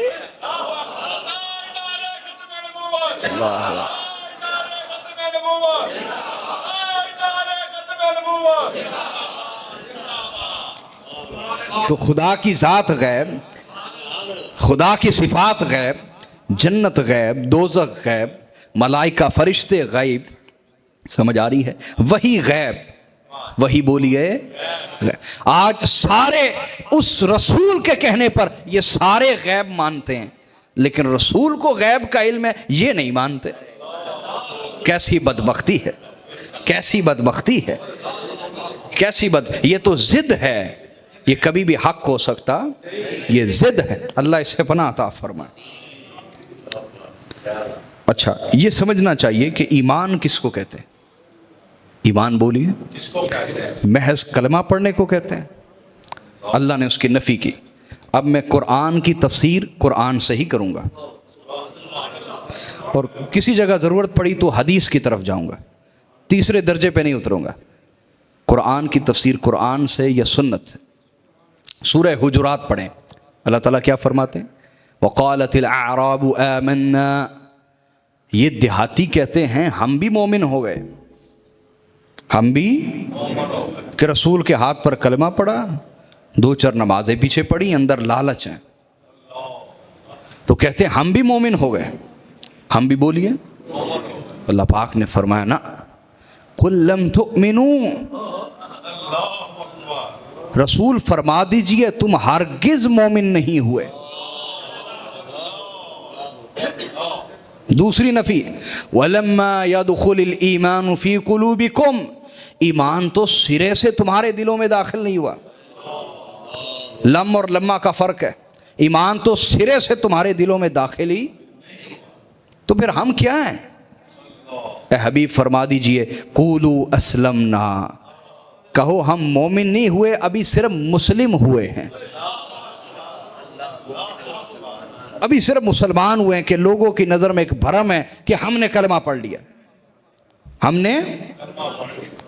[SPEAKER 1] تو خدا کی ذات غیب، خدا کی صفات غیب، جنت غیب، دوزخ غیب، ملائکہ فرشتے غیب، سمجھ آ رہی ہے؟ وہی غیب، وہی بولیے غیب۔ آج سارے اس رسول کے کہنے پر یہ سارے غیب مانتے ہیں، لیکن رسول کو غیب کا علم ہے یہ نہیں مانتے۔ کیسی بدبختی ہے، کیسی بدبختی ہے، کیسی یہ تو ضد ہے، یہ کبھی بھی حق ہو سکتا، یہ ضد ہے۔ اللہ اس سے پناہ عطا فرمائے۔ اچھا یہ سمجھنا چاہیے کہ ایمان کس کو کہتے ہیں؟ ایمان بولیے، محض کلمہ پڑھنے کو کہتے ہیں۔ اللہ نے اس کی نفی کی۔ اب میں قرآن کی تفسیر قرآن سے ہی کروں گا، اور کسی جگہ ضرورت پڑی تو حدیث کی طرف جاؤں گا، تیسرے درجے پہ نہیں اتروں گا۔ قرآن کی تفسیر قرآن سے یا سنت سے۔ سورہ حجرات پڑھیں، اللہ تعالیٰ کیا فرماتے ہیں؟ وقالت الاعراب آمنا، یہ دیہاتی کہتے ہیں ہم بھی مومن ہو گئے، ہم بھی، کہ رسول کے ہاتھ پر کلمہ پڑھا، دو چار نمازیں پیچھے پڑھی، اندر لالچ ہیں، تو کہتے ہیں ہم بھی مومن ہو گئے۔ ہم بھی بولیے، اللہ پاک نے فرمایا نا، قل لم تؤمنوا، رسول فرما دیجئے تم ہرگز مومن نہیں ہوئے۔ دوسری نفی، وَلَمَّا يَدْخُلِ الْإِيمَانُ فِي قُلُوبِكُمْ، ایمان تو سرے سے تمہارے دلوں میں داخل نہیں ہوا۔ لم اور لما کا فرق ہے، ایمان تو سرے سے تمہارے دلوں میں داخل ہی، تو پھر ہم کیا ہیں؟ اے حبیب فرما دیجئے قُولُوا أَسْلَمْنَا، کہو ہم مومن نہیں ہوئے، ابھی صرف مسلم ہوئے ہیں، ابھی صرف مسلمان ہوئے ہیں، کہ لوگوں کی نظر میں ایک بھرم ہے کہ ہم نے کلمہ پڑھ لیا، ہم نے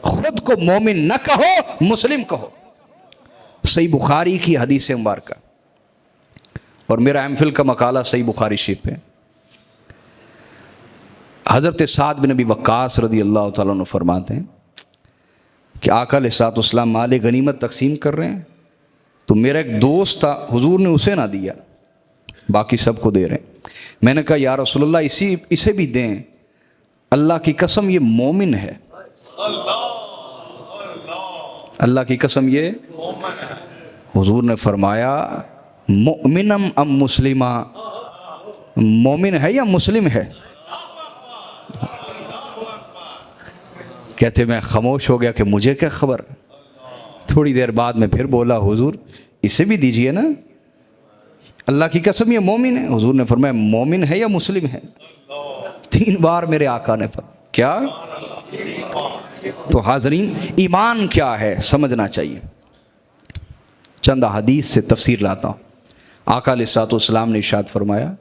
[SPEAKER 1] خود کو مومن نہ کہو، مسلم کہو۔ صحیح بخاری کی حدیث مبارکہ، اور میرا ایم فل کا مقالہ صحیح بخاری شریف ہے۔ حضرت سعد بن ابی وقاص رضی اللہ تعالیٰ عنہ فرماتے ہیں کہ آقا علیہ الصلوۃ والسلام مال غنیمت تقسیم کر رہے ہیں، تو میرا ایک دوست تھا، حضور نے اسے نہ دیا، باقی سب کو دے رہے ہیں۔ میں نے کہا یا رسول اللہ اسے بھی دیں، اللہ کی قسم یہ مومن ہے، اللہ کی قسم یہ۔ حضور نے فرمایا مؤمنم ام مسلمہ، مومن ہے یا مسلم ہے؟ کہتے میں خاموش ہو گیا کہ مجھے کیا خبر۔ تھوڑی دیر بعد میں پھر بولا حضور اسے بھی دیجئے نا، اللہ کی قسم یہ مومن ہے۔ حضور نے فرمایا مومن ہے یا مسلم ہے؟ 3 بار میرے آقا نے فرمایا کیا؟ تو حاضرین ایمان کیا ہے سمجھنا چاہیے۔ چند حدیث سے تفسیر لاتا ہوں۔ آقا علیہ الصلوۃ والسلام نے ارشاد فرمایا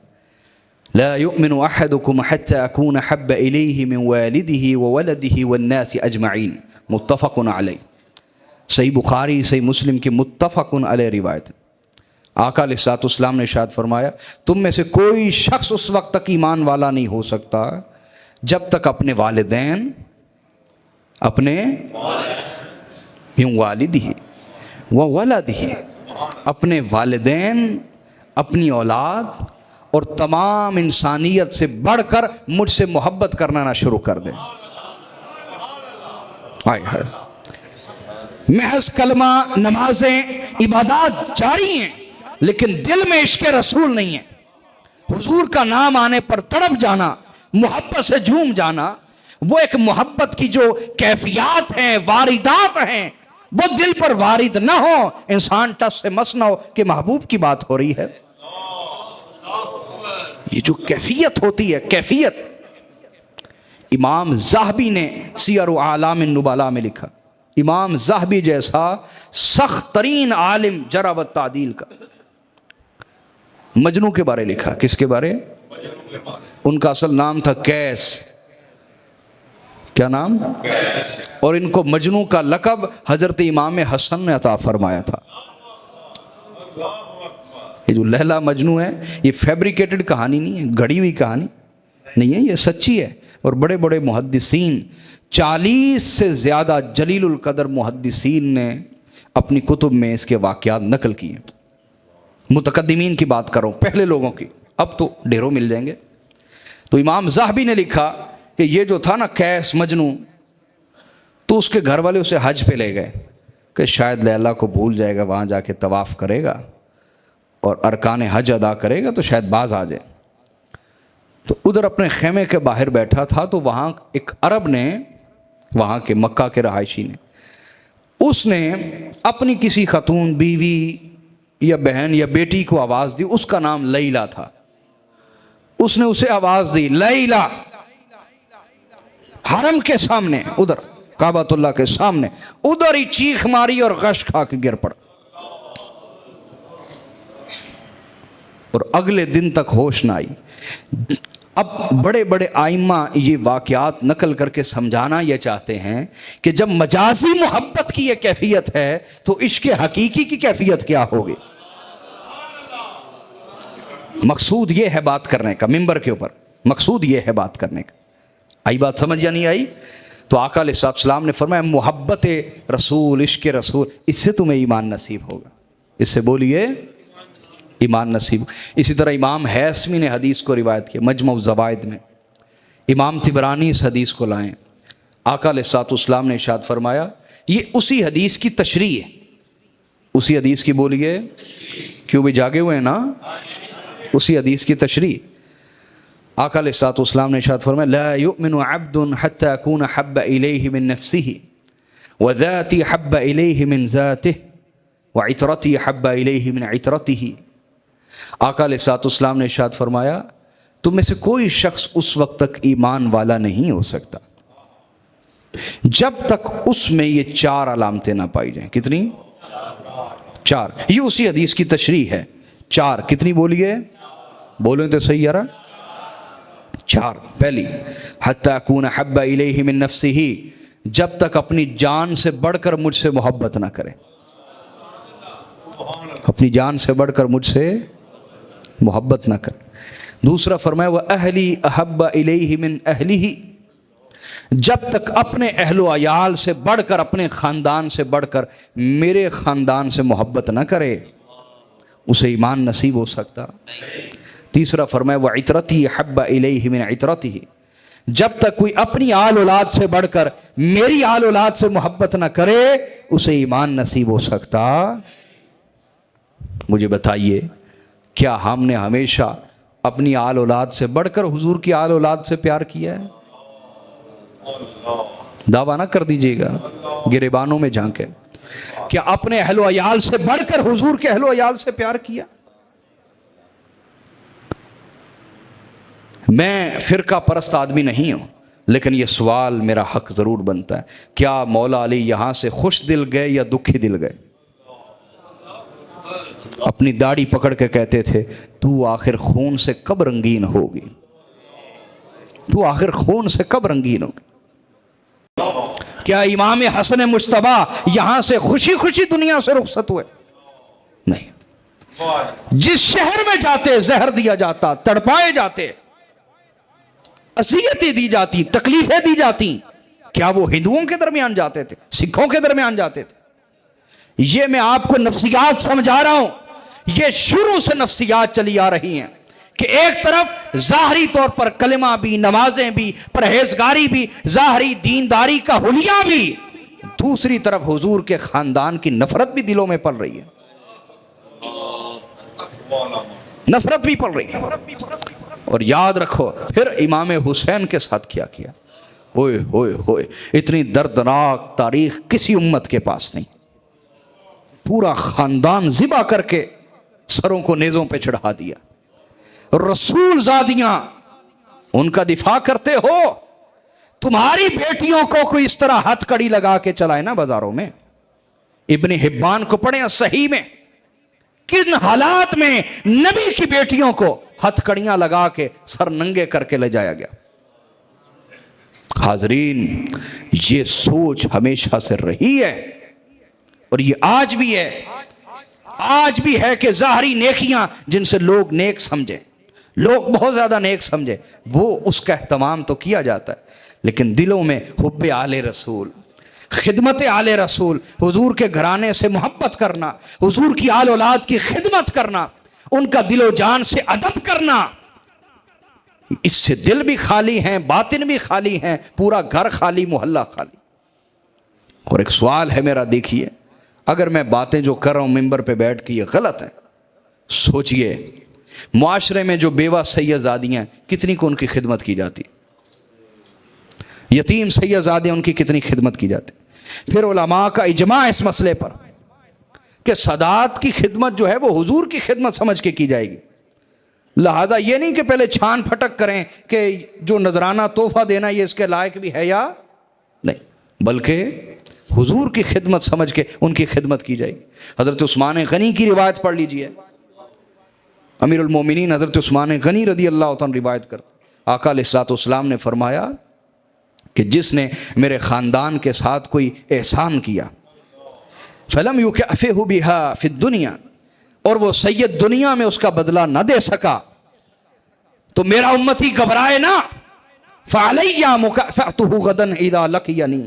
[SPEAKER 1] لا يؤمن احدكم حتى اكون احب اليه من والده وولده والناس اجمعین، متفق علیہ۔ صحیح بخاری صحیح مسلم کی متفق علیہ روایت۔ آقا علیہ الصلوۃ والسلام نے ارشاد فرمایا تم میں سے کوئی شخص اس وقت تک ایمان والا نہیں ہو سکتا جب تک اپنے والدین، اپنے والدہ وولدہ، اپنے والدین، اپنی اولاد اور تمام انسانیت سے بڑھ کر مجھ سے محبت کرنا نہ شروع کر دے۔ محض کلمہ، نمازیں، عبادات جاری ہیں، لیکن دل میں عشق رسول نہیں ہے۔ حضور کا نام آنے پر تڑپ جانا، محبت سے جھوم جانا، وہ ایک محبت کی جو کیفیات ہیں، واردات ہیں، وہ دل پر وارد نہ ہو، انسان ٹس سے مس نہ ہو کہ محبوب کی بات ہو رہی ہے۔ یہ جو کیفیت ہوتی ہے، کیفیت، امام ذہبی نے سیر اعلام النبلاء میں لکھا، امام ذہبی جیسا سخت ترین عالم جرح و تعدیل کا مجنوں کے بارے لکھا۔ کس کے بارے؟ ان کا اصل نام تھا قیس۔ کیا نام؟ اور ان کو مجنوں کا لقب حضرت امام حسن نے عطا فرمایا تھا۔ یہ جو لیلا مجنوں ہے یہ فیبریکیٹڈ کہانی نہیں ہے، گھڑی ہوئی کہانی نہیں ہے، یہ سچی ہے۔ اور بڑے بڑے محدثین، 40 سے زیادہ جلیل القدر محدثین نے اپنی کتب میں اس کے واقعات نقل کیے۔ متقدمین کی بات کروں، پہلے لوگوں کی، اب تو ڈھیروں مل جائیں گے۔ تو امام ذہبی نے لکھا کہ یہ جو تھا نا قیس مجنوں، تو اس کے گھر والے اسے حج پہ لے گئے کہ شاید لیلا کو بھول جائے گا، وہاں جا کے طواف کرے گا اور ارکان حج ادا کرے گا تو شاید باز آ جائے۔ تو ادھر اپنے خیمے کے باہر بیٹھا تھا، تو وہاں ایک عرب نے، وہاں کے مکہ کے رہائشی نے، اس نے اپنی کسی خاتون، بیوی یا بہن یا بیٹی کو آواز دی، اس کا نام لیلا تھا۔ اس نے اسے آواز دی، لیلا، حرم کے سامنے، ادھر کعبۃ اللہ کے سامنے، ادھر ہی چیخ ماری اور غش کھا کے گر پڑا، اور اگلے دن تک ہوش نہ آئی۔ اب بڑے بڑے آئمہ یہ واقعات نقل کر کے سمجھانا یہ چاہتے ہیں کہ جب مجازی محبت کی یہ کیفیت ہے تو عشق حقیقی کی کیفیت کیا ہوگی۔ مقصود یہ ہے بات کرنے کا، ممبر کے اوپر مقصود یہ ہے بات کرنے کا۔ آئی بات سمجھ یا نہیں آئی؟ تو آقا علیہ السلام نے فرمایا محبت رسول، عشق رسول، اس سے تمہیں ایمان نصیب ہوگا، اس سے بولیے ایمان نصیب۔ اسی طرح امام حیثمی نے حدیث کو روایت کیا مجمع الزوائد میں، امام طبرانی اس حدیث کو لائیں۔ آقا علیہ السلام نے ارشاد فرمایا، یہ اسی حدیث کی تشریح ہے، اسی حدیث کی بولیے، کیوں بھی جاگے ہوئے ہیں نا، اسی حدیث کی تشریح۔ آقا علیہ السلام نے ارشاد فرمایا لا یؤمن عبد حتی اکون حب الیہ من نفسہ وذاتی حب الیہ من ذاتہ وعطرتی حب الیہ من عطرتہ۔ آقا علیہ السلام نے ارشاد فرمایا تم میں سے کوئی شخص اس وقت تک ایمان والا نہیں ہو سکتا جب تک اس میں یہ 4 علامتیں نہ پائی جائیں۔ کتنی؟ 4۔ یہ اسی حدیث کی تشریح ہے۔ 4 کتنی بولیے؟ بولیں تو صحیح یارا۔ 4۔ پہلی حتی اکون حب الیہ من نفسہ، جب تک اپنی جان سے بڑھ کر مجھ سے محبت نہ کرے، اپنی جان سے بڑھ کر مجھ سے محبت نہ کرے۔ دوسرا فرمایا وَأَهْلِي أَحَبَّ إِلَيْهِ مِنْ أَهْلِهِ، جب تک اپنے اہل و عیال سے بڑھ کر، اپنے خاندان سے بڑھ کر میرے خاندان سے محبت نہ کرے، اسے ایمان نصیب ہو سکتا۔ تیسرا فرمایا وَعِطْرَتِي أَحَبَّ إِلَيْهِ مِنْ عِطْرَتِهِ، جب تک کوئی اپنی آل اولاد سے بڑھ کر میری آل اولاد سے محبت نہ کرے، اسے ایمان نصیب ہو سکتا۔ مجھے بتائیے کیا ہم نے ہمیشہ اپنی آل اولاد سے بڑھ کر حضور کی آل اولاد سے پیار کیا ہے؟ دعویٰ نہ کر دیجئے گا، گریبانوں میں جھانکے، کیا اپنے اہل و عیال سے بڑھ کر حضور کے اہل و عیال سے پیار کیا؟ میں فرقہ پرست آدمی نہیں ہوں، لیکن یہ سوال میرا حق ضرور بنتا ہے، کیا مولا علی یہاں سے خوش دل گئے یا دکھی دل گئے؟ اپنی داڑھی پکڑ کے کہتے تھے تو آخر خون سے کب رنگین ہوگی، تو آخر خون سے کب رنگین ہوگی۔ کیا امام حسن مجتبیٰ یہاں سے خوشی خوشی دنیا سے رخصت ہوئے؟ نہیں، جس شہر میں جاتے زہر دیا جاتا، تڑپائے جاتے، اذیتیں دی جاتی، تکلیفیں دی جاتی، کیا وہ ہندوؤں کے درمیان جاتے تھے، سکھوں کے درمیان جاتے تھے؟ یہ میں آپ کو نفسیات سمجھا رہا ہوں، یہ شروع سے نفسیات چلی آ رہی ہیں کہ ایک طرف ظاہری طور پر کلمہ بھی، نمازیں بھی، پرہیزگاری بھی، ظاہری دینداری کا حلیہ بھی، دوسری طرف حضور کے خاندان کی نفرت بھی دلوں میں پل رہی ہے، نفرت بھی پل رہی ہے۔ اور یاد رکھو پھر امام حسین کے ساتھ کیا کیا، ہوئے ہوئے ہوئے، اتنی دردناک تاریخ کسی امت کے پاس نہیں۔ پورا خاندان ذبح کر کے سروں کو نیزوں پہ چڑھا دیا. رسول زادیاں ان کا دفاع کرتے ہو. تمہاری بیٹیوں کو کوئی اس طرح ہتھ کڑی لگا کے چلائے نا بازاروں میں. ابن حبان کو پڑھیں صحیح میں کن حالات میں نبی کی بیٹیوں کو ہتھ کڑیاں لگا کے سر ننگے کر کے لے جایا گیا. حاضرین یہ سوچ ہمیشہ سے رہی ہے اور یہ آج بھی ہے. آج بھی ہے کہ ظاہری نیکیاں جن سے لوگ نیک سمجھیں, لوگ بہت زیادہ نیک سمجھیں, وہ اس کا اہتمام تو کیا جاتا ہے, لیکن دلوں میں حب آل رسول, خدمت آل رسول, حضور کے گھرانے سے محبت کرنا, حضور کی آل اولاد کی خدمت کرنا, ان کا دل و جان سے ادب کرنا, اس سے دل بھی خالی ہیں, باطن بھی خالی ہیں, پورا گھر خالی, محلہ خالی. اور ایک سوال ہے میرا, دیکھیے اگر میں باتیں جو کر رہا ہوں ممبر پہ بیٹھ کے یہ غلط ہیں, سوچئے معاشرے میں جو بیوہ سیدزادیاں کتنی کو ان کی خدمت کی جاتی, یتیم سیدزادے ان کی کتنی خدمت کی جاتی. پھر علماء کا اجماع اس مسئلے پر کہ سادات کی خدمت جو ہے وہ حضور کی خدمت سمجھ کے کی جائے گی. لہذا یہ نہیں کہ پہلے چھان پھٹک کریں کہ جو نذرانہ تحفہ دینا یہ اس کے لائق بھی ہے یا نہیں, بلکہ حضور کی خدمت سمجھ کے ان کی خدمت کی جائے گی. حضرت عثمان غنی کی روایت پڑھ لیجئے. امیر المومنین حضرت عثمان غنی رضی اللہ تعالیٰ روایت کرتے, آقا علیہ الصلوۃ والسلام نے فرمایا کہ جس نے میرے خاندان کے ساتھ کوئی احسان کیا فلم یکافہ بہا فی الدنیا, اور وہ سید دنیا میں اس کا بدلہ نہ دے سکا, تو میرا امتی گھبرائے نہ, فعلی مکافأتہ غدا اذا لقینی,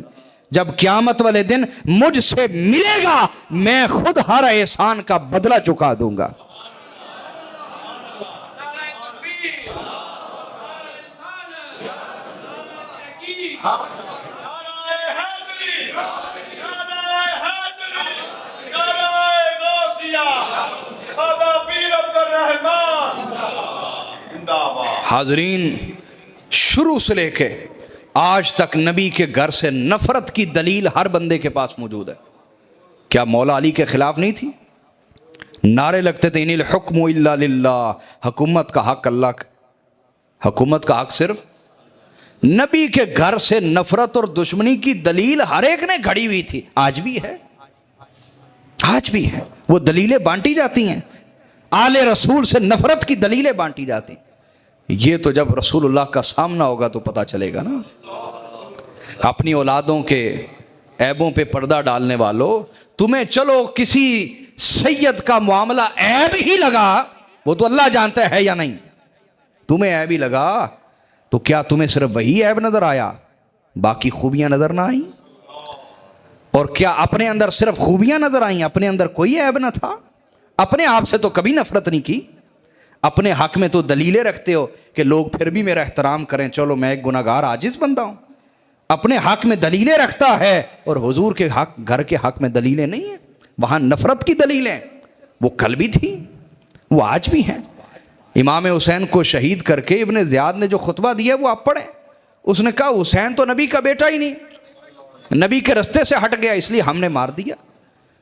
[SPEAKER 1] جب قیامت والے دن مجھ سے ملے گا میں خود ہر احسان کا بدلہ چکا دوں گا. حاضرین شروع سے لے کے آج تک نبی کے گھر سے نفرت کی دلیل ہر بندے کے پاس موجود ہے. کیا مولا علی کے خلاف نہیں تھی؟ نعرے لگتے تھے ان الحکم الا للہ, حکومت کا حق اللہ کا, حکومت کا حق صرف. نبی کے گھر سے نفرت اور دشمنی کی دلیل ہر ایک نے گھڑی ہوئی تھی, آج بھی ہے, آج بھی ہے. وہ دلیلیں بانٹی جاتی ہیں, آل رسول سے نفرت کی دلیلیں بانٹی جاتی ہیں. یہ تو جب رسول اللہ کا سامنا ہوگا تو پتہ چلے گا نا. اپنی اولادوں کے عیبوں پہ پردہ ڈالنے والوں, تمہیں چلو کسی سید کا معاملہ عیب ہی لگا, وہ تو اللہ جانتا ہے یا نہیں, تمہیں عیب ہی لگا تو کیا تمہیں صرف وہی عیب نظر آیا, باقی خوبیاں نظر نہ آئیں؟ اور کیا اپنے اندر صرف خوبیاں نظر آئیں, اپنے اندر کوئی عیب نہ تھا؟ اپنے آپ سے تو کبھی نفرت نہیں کی, اپنے حق میں تو دلیلیں رکھتے ہو کہ لوگ پھر بھی میرا احترام کریں, چلو میں ایک گناہگار عاجز بندہ ہوں. اپنے حق میں دلیلیں رکھتا ہے اور حضور کے حق, گھر کے حق میں دلیلیں نہیں ہیں. وہاں نفرت کی دلیلیں وہ کل بھی تھی, وہ آج بھی ہیں. امام حسین کو شہید کر کے ابن زیاد نے جو خطبہ دیا وہ آپ پڑھیں. اس نے کہا حسین تو نبی کا بیٹا ہی نہیں, نبی کے رستے سے ہٹ گیا اس لیے ہم نے مار دیا.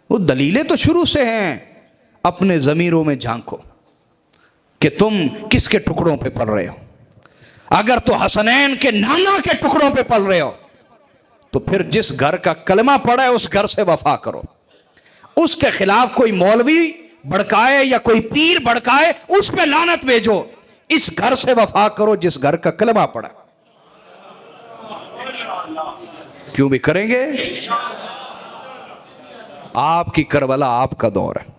[SPEAKER 1] وہ دلیلیں تو شروع سے ہیں. اپنے ضمیروں میں جھانکو کہ تم کس کے ٹکڑوں پہ پل رہے ہو. اگر تو حسنین کے نانا کے ٹکڑوں پہ پل رہے ہو تو پھر جس گھر کا کلمہ پڑا ہے اس گھر سے وفا کرو. اس کے خلاف کوئی مولوی بڑکائے یا کوئی پیر بڑکائے اس پہ لعنت بھیجو, اس گھر سے وفا کرو جس گھر کا کلمہ پڑا. کیوں بھی کریں گے. آپ کی کربلا آپ کا دور ہے,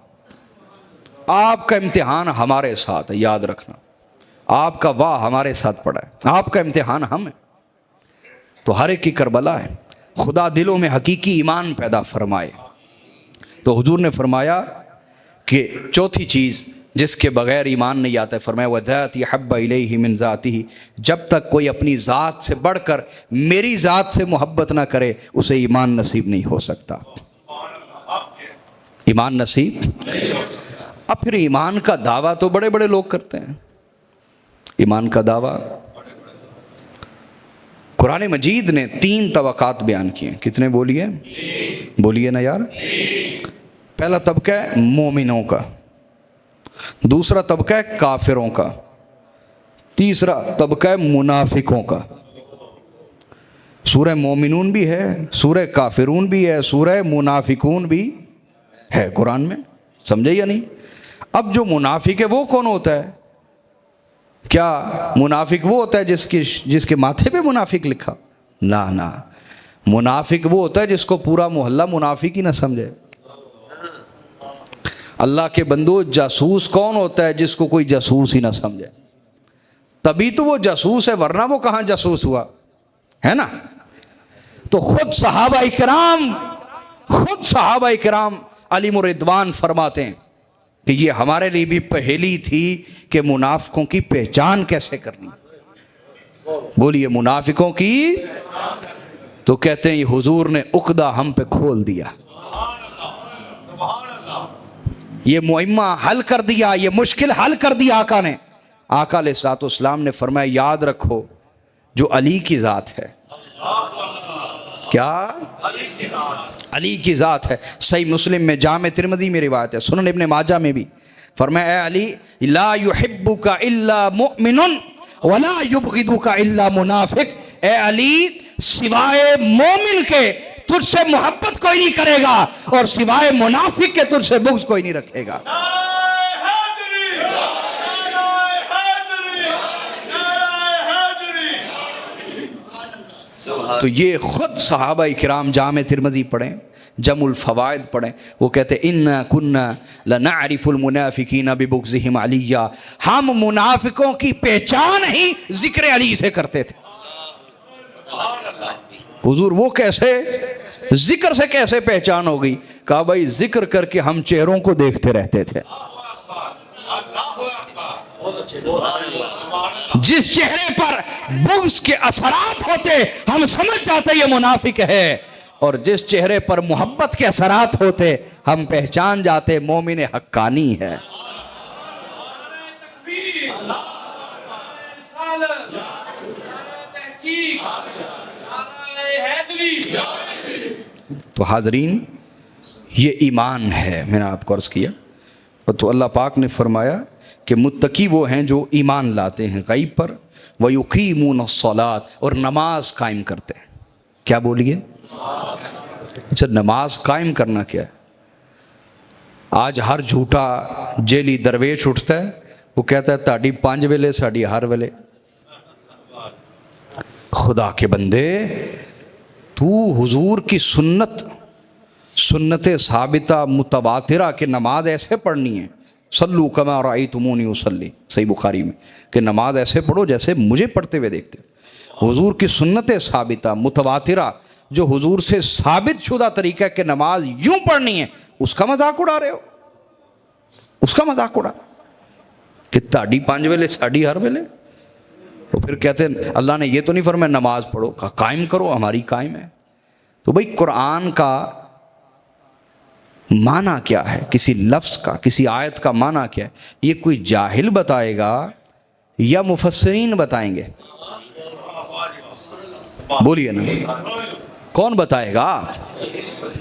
[SPEAKER 1] آپ کا امتحان ہمارے ساتھ ہے, یاد رکھنا. آپ کا واہ ہمارے ساتھ پڑا ہے, آپ کا امتحان ہم ہے. تو ہر ایک کی کربلا ہے. خدا دلوں میں حقیقی ایمان پیدا فرمائے. تو حضور نے فرمایا کہ چوتھی چیز جس کے بغیر ایمان نہیں آتا ہے, فرمایا وَذَاتِ يَحَبَّ إِلَيْهِ مِنْ ذَاتِهِ, جب تک کوئی اپنی ذات سے بڑھ کر میری ذات سے محبت نہ کرے اسے ایمان نصیب نہیں ہو سکتا. ایمان نصیب نہیں ہو سکتا. اب پھر ایمان کا دعویٰ تو بڑے بڑے لوگ کرتے ہیں. ایمان کا دعویٰ قرآن مجید نے 3 طبقات بیان کیے. کتنے بولیے نا یار. پہلا طبقہ ہے مومنوں کا، دوسرا طبقہ ہے کافروں کا، تیسرا طبقہ ہے منافقوں کا۔ سورہ مومنون بھی ہے، سورہ کافرون بھی ہے، سورہ منافقون بھی ہے قرآن میں، سمجھے یا نہیں؟ اب جو منافق ہے وہ کون ہوتا ہے؟ کیا منافق وہ ہوتا ہے جس کے ماتھے پہ منافق لکھا؟ نہ، منافق وہ ہوتا ہے جس کو پورا محلہ منافق ہی نہ سمجھے۔ اللہ کے بندو، جاسوس کون ہوتا ہے جس کو کوئی جاسوس ہی نہ سمجھے؟ تبھی تو وہ جاسوس ہے، ورنہ وہ کہاں جاسوس ہوا ہے نا؟ تو خود صحابہ کرام علیہم الرضوان فرماتے ہیں کہ یہ ہمارے لیے بھی پہیلی تھی کہ منافقوں کی پہچان کیسے کرنی۔ بولیے منافقوں کی، تو کہتے ہیں یہ حضور نے عقدہ ہم پہ کھول دیا، یہ معمہ حل کر دیا، یہ مشکل حل کر دیا آقا نے۔ آقا علیہ الصلوۃ والسلام نے فرمایا یاد رکھو جو علی کی ذات ہے، کیا علی کی ذات ہے۔ صحیح مسلم میں، جامع ترمذی میں روایت ہے، سنن ابن ماجہ میں بھی فرمایا اے علی لا یحبک الا مؤمن ولا یبغضک الا منافق، اے علی سوائے مومن کے تجھ سے محبت کوئی نہیں کرے گا، اور سوائے منافق کے تجھ سے بغض کوئی نہیں رکھے گا۔ تو یہ خود صحابہ کرام جامع ترمذی پڑھیں، جمع الفوائد پڑھیں، وہ کہتے ہیں اِنَّا كُنَّا لَنَعْرِفُ الْمُنَافِقِينَ بِبُغْضِهِمْ عَلِيًّا، ہم منافقوں کی پہچان ہی ذکر علی سے کرتے تھے۔ حضور وہ کیسے، ذکر سے کیسے پہچان ہو گئی؟ کہا بھائی ذکر کر کے ہم چہروں کو دیکھتے رہتے تھے، جس چہرے پر بغض کے اثرات ہوتے ہم سمجھ جاتے یہ منافق ہے، اور جس چہرے پر محبت کے اثرات ہوتے ہم پہچان جاتے مومن حقانی ہے۔ تو حاضرین یہ ایمان ہے، میں نے آپ کو عرض کیا، اور تو اللہ پاک نے فرمایا کہ متقی وہ ہیں جو ایمان لاتے ہیں غیب پر، وَيُقِيمُونَ الصَّلَاةَ، اور نماز قائم کرتے ہیں۔ کیا بولیے؟ اچھا نماز قائم کرنا کیا ہے؟ آج ہر جھوٹا جیلی درویش اٹھتا ہے، وہ کہتا ہے تاڑی 5 ویلے ساڑی ہر ویلے۔ خدا کے بندے، تو حضور کی سنت ثابتہ متواترہ کہ نماز ایسے پڑھنی ہے، صلو کما رأیتمونی اصلی، صحیح بخاری میں، کہ نماز ایسے پڑھو جیسے مجھے پڑھتے ہوئے دیکھتے۔ حضور کی سنت ثابتہ متواترہ جو حضور سے ثابت شدہ طریقہ کہ نماز یوں پڑھنی ہے، اس کا مذاق اڑا رہے ہو، اس کا مذاق اڑا کہ تاڑی 5 ویلے ساڑی ہر ویلے۔ تو پھر کہتے ہیں اللہ نے یہ تو نہیں فرمایا نماز پڑھو، کہا قائم کرو، ہماری قائم ہے۔ تو بھئی قرآن کا معنی کیا ہے، کسی لفظ کا، کسی آیت کا معنی کیا ہے، یہ کوئی جاہل بتائے گا یا مفسرین بتائیں گے؟ بولیے نا، کون بتائے گا؟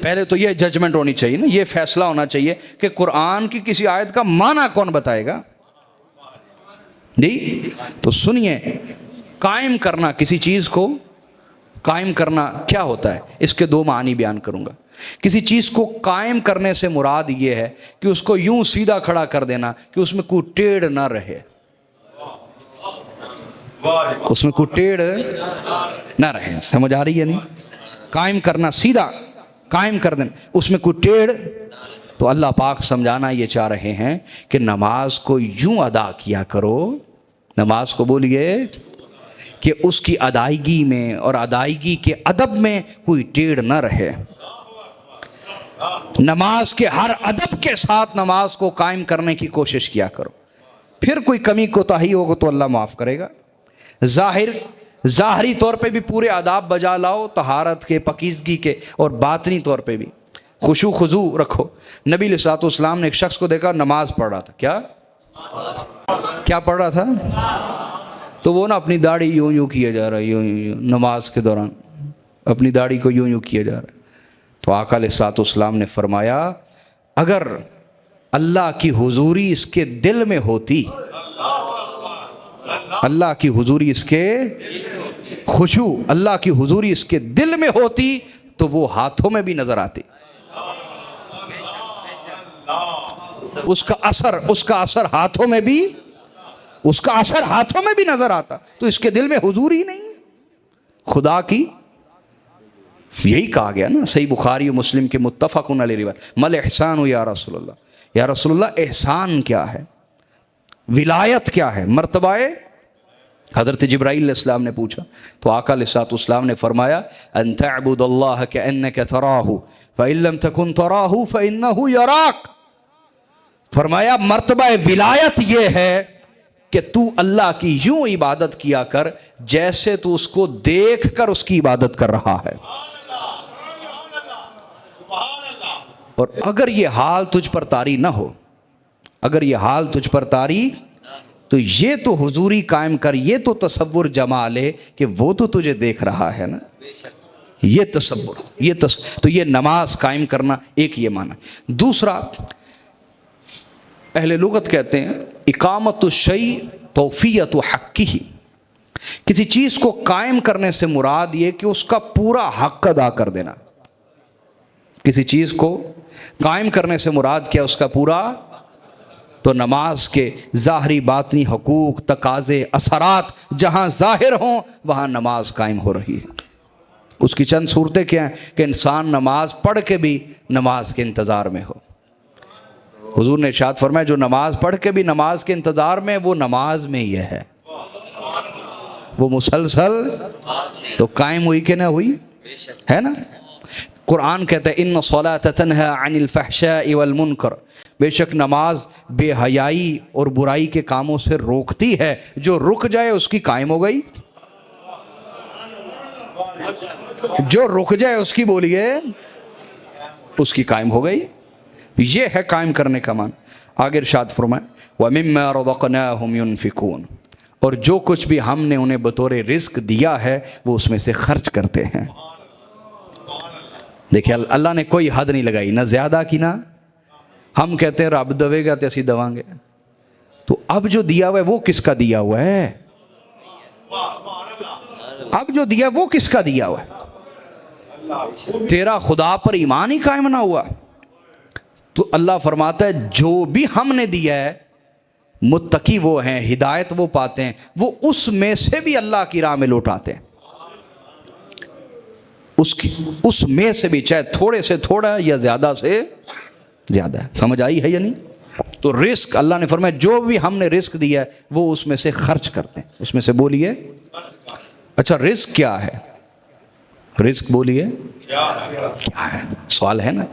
[SPEAKER 1] پہلے تو یہ ججمنٹ ہونی چاہیے نا، یہ فیصلہ ہونا چاہیے کہ قرآن کی کسی آیت کا معنی کون بتائے گا؟ جی تو سنیے، قائم کرنا کسی چیز کو، قائم کرنا کیا ہوتا ہے، اس کے 2 معنی بیان کروں گا۔ کسی چیز کو قائم کرنے سے مراد یہ ہے کہ اس کو یوں سیدھا کھڑا کر دینا کہ اس میں کوئی ٹیڑھ نہ رہے، اس میں کوئی ٹیڑھ نہ رہے، سمجھ آ رہی ہے نہیں؟ قائم کرنا، سیدھا قائم کر دینا، اس میں کوئی ٹیڑھ۔ تو اللہ پاک سمجھانا یہ چاہ رہے ہیں کہ نماز کو یوں ادا کیا کرو، نماز کو بولیے کہ اس کی ادائیگی میں اور ادائیگی کے ادب میں کوئی ٹیڑھ نہ رہے۔ نماز کے ہر ادب کے ساتھ نماز کو قائم کرنے کی کوشش کیا کرو، پھر کوئی کمی کوتاہی ہوگا تو اللہ معاف کرے گا۔ ظاہری طور پہ بھی پورے آداب بجا لاؤ، طہارت کے، پاکیزگی کے، اور باطنی طور پہ بھی خشوع خضوع رکھو۔ نبی علیہ الصلوۃ والسلام نے ایک شخص کو دیکھا نماز پڑھ رہا تھا، کیا پڑھ رہا تھا؟ تو وہ نا اپنی داڑھی یوں کیا جا رہا ہے، یوں نماز کے دوران اپنی داڑھی کو یوں کیا جا رہا ہے۔ تو آقا علیہ الصلوۃ والسلام نے فرمایا اگر اللہ کی حضوری اس کے دل میں ہوتی، اللہ کی حضوری اس کے خشوع، اللہ کی حضوری اس کے دل میں ہوتی تو وہ ہاتھوں میں بھی نظر آتی، اس کا اثر ہاتھوں میں بھی، اس کا اثر ہاتھوں میں بھی نظر آتا، تو اس کے دل میں حضور ہی نہیں خدا کی۔ یہی کہا گیا نا صحیح بخاری و مسلم کے متفقن علیہ روایت، مل احسان یا رسول اللہ، یا رسول اللہ احسان کیا ہے، ولایت کیا ہے، مرتبہ؟ حضرت جبرائیل علیہ السلام نے پوچھا تو آقا علیہ السلام نے فرمایا ان تعبد اللہ کأنک تراہ فإن لم تکن تراہ فإنہ یراک، فرمایا مرتبہ ولایت یہ ہے کہ تو اللہ کی یوں عبادت کیا کر جیسے تو اس کو دیکھ کر اس کی عبادت کر رہا ہے، اور اگر یہ حال تجھ پر طاری نہ ہو، اگر یہ حال تجھ پر طاری، تو یہ تو حضوری قائم کر، یہ تو تصور جما لے کہ وہ تو تجھے دیکھ رہا ہے نا، یہ تصور، تو یہ نماز قائم کرنا ایک یہ معنی۔ دوسرا، اہل لغت کہتے ہیں اقامت الشیء توفیت حقہ، کسی چیز کو قائم کرنے سے مراد یہ کہ اس کا پورا حق ادا کر دینا، کسی چیز کو قائم کرنے سے مراد کیا، اس کا پورا، تو نماز کے ظاہری باطنی حقوق، تقاضے، اثرات جہاں ظاہر ہوں وہاں نماز قائم ہو رہی ہے۔ اس کی چند صورتیں کیا ہیں کہ انسان نماز پڑھ کے بھی نماز کے انتظار میں ہو۔ حضور نے ارشاد فرمایا جو نماز پڑھ کے بھی نماز کے انتظار میں، وہ نماز میں یہ ہے، وہ مسلسل تو قائم ہوئی کہ نہ ہوئی ہے نا۔ قرآن کہتا ہے ان الصلاۃ تنہی عن الفحشاء والمنکر، بے شک نماز بے حیائی اور برائی کے کاموں سے روکتی ہے، جو رک جائے اس کی قائم ہو گئی، جو رک جائے اس کی بولیے اس کی قائم ہو گئی، یہ ہے قائم کرنے کا معنی۔ آگے ارشاد فرمائے وَمِمَّا رَزَقْنَاهُمْ يُنْفِقُونَ، اور جو کچھ بھی ہم نے انہیں بطور رزق دیا ہے وہ اس میں سے خرچ کرتے ہیں۔ دیکھیں اللہ نے کوئی حد نہیں لگائی، نہ زیادہ کی، نہ ہم کہتے ہیں رب دوے گا تو اسی دوان گے، تو اب جو دیا ہوا ہے وہ کس کا دیا ہوا ہے، اب جو دیا وہ کس کا دیا ہوا ہے، تیرا خدا پر ایمان ہی قائم نہ ہوا تو اللہ فرماتا ہے جو بھی ہم نے دیا ہے متقی وہ ہیں، ہدایت وہ پاتے ہیں، وہ اس میں سے بھی اللہ کی راہ میں لوٹاتے ہیں، اس میں سے بھی، چاہے تھوڑے سے تھوڑا یا زیادہ سے زیادہ ہے۔ سمجھ آئی ہے یا نہیں؟ تو رزق اللہ نے فرمایا جو بھی ہم نے رزق دیا ہے وہ اس میں سے خرچ کرتے ہیں، اس میں سے بولیے اچھا رزق کیا ہے، رزق بولیے کیا ہے، سوال ہے نا۔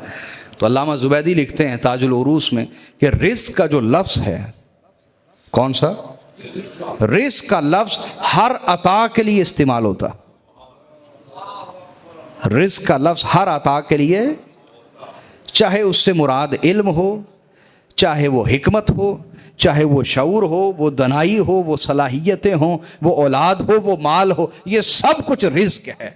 [SPEAKER 1] تو علامہ زبیدی لکھتے ہیں تاج العروس میں کہ رزق کا جو لفظ ہے، کون سا رزق کا لفظ ہر عطا کے لیے استعمال ہوتا، رزق کا لفظ ہر عطا کے لیے، چاہے اس سے مراد علم ہو، چاہے وہ حکمت ہو، چاہے وہ شعور ہو، وہ دنائی ہو، وہ صلاحیتیں ہوں، وہ اولاد ہو، وہ مال ہو، یہ سب کچھ رزق ہے۔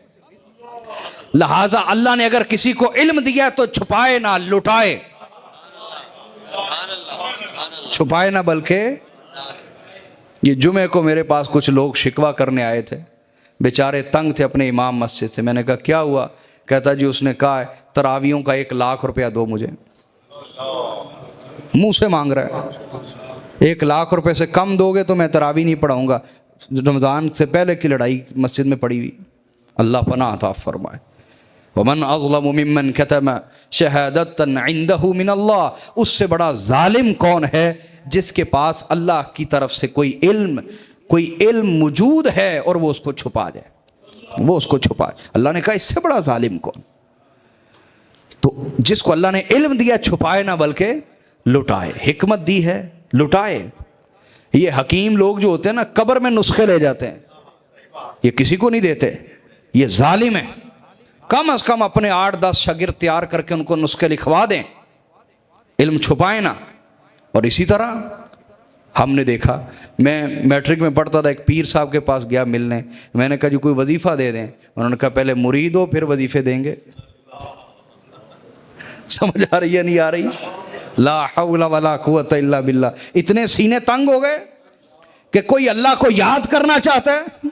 [SPEAKER 1] لہٰذا اللہ نے اگر کسی کو علم دیا تو چھپائے نہ لٹائے، چھپائے نہ بلکہ، یہ جمعے کو میرے پاس کچھ لوگ شکوہ کرنے آئے تھے، بیچارے تنگ تھے اپنے امام مسجد سے، میں نے کہا کیا ہوا؟ کہتا جی اس نے کہا ہے تراویحوں کا 1,00,000 روپیہ دو مجھے، منہ سے مانگ رہا ہے 1,00,000 روپے سے کم دو گے تو میں تراویح نہیں پڑھاؤں گا، رمضان سے پہلے کی لڑائی مسجد میں پڑی ہوئی، اللہ پناہ عطا فرمائے۔ وَمَنْ أَظْلَمُ مِمَّنْ كَتَمَ شَهَادَةً عِنْدَهُ مِنَ اللَّهِ، اس سے بڑا ظالم کون ہے جس کے پاس اللہ کی طرف سے کوئی علم موجود ہے اور وہ اس کو چھپا جائے، وہ اس کو چھپائے۔ اللہ نے کہا اس سے بڑا ظالم کون؟ تو جس کو اللہ نے علم دیا چھپائے نہ بلکہ لٹائے، حکمت دی ہے لٹائے۔ یہ حکیم لوگ جو ہوتے ہیں نا قبر میں نسخے لے جاتے ہیں، یہ کسی کو نہیں دیتے، یہ ظالم ہے۔ کم از کم اپنے 8-10 شاگرد تیار کر کے ان کو نسخے لکھوا دیں، علم چھپائے نہ۔ اور اسی طرح ہم نے دیکھا، میں میٹرک میں پڑھتا تھا، ایک پیر صاحب کے پاس گیا ملنے، میں نے کہا جی کوئی وظیفہ دے دیں، انہوں نے کہا پہلے مرید ہو پھر وظیفے دیں گے۔ سمجھ آ رہی ہے نہیں آ رہی؟ لا حول ولا قوت الا باللہ. اتنے سینے تنگ ہو گئے کہ کوئی اللہ کو یاد کرنا چاہتا ہے،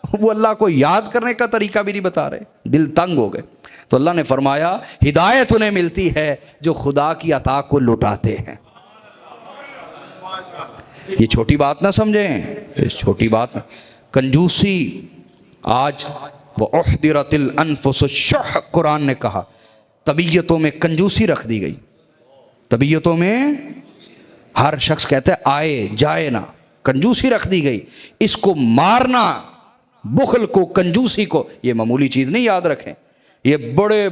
[SPEAKER 1] وہ اللہ کو یاد کرنے کا طریقہ بھی نہیں بتا رہے، دل تنگ ہو گئے. تو اللہ نے فرمایا ہدایت انہیں ملتی ہے جو خدا کی عطا کو لٹاتے ہیں. یہ چھوٹی بات نہ سمجھیں، یہ چھوٹی بات نہ. کنجوسی آج وَأُحْضِرَتِ الْأَنفُسُ الشُّحَّ قرآن نے کہا، طبیعتوں میں کنجوسی رکھ دی گئی. طبیعتوں میں ہر شخص کہتا ہے آئے جائے نا، کنجوسی رکھ دی گئی. اس کو مارنا، بخل کو، کنجوسی کو، یہ معمولی چیز نہیں، یاد رکھیں. یہ بڑے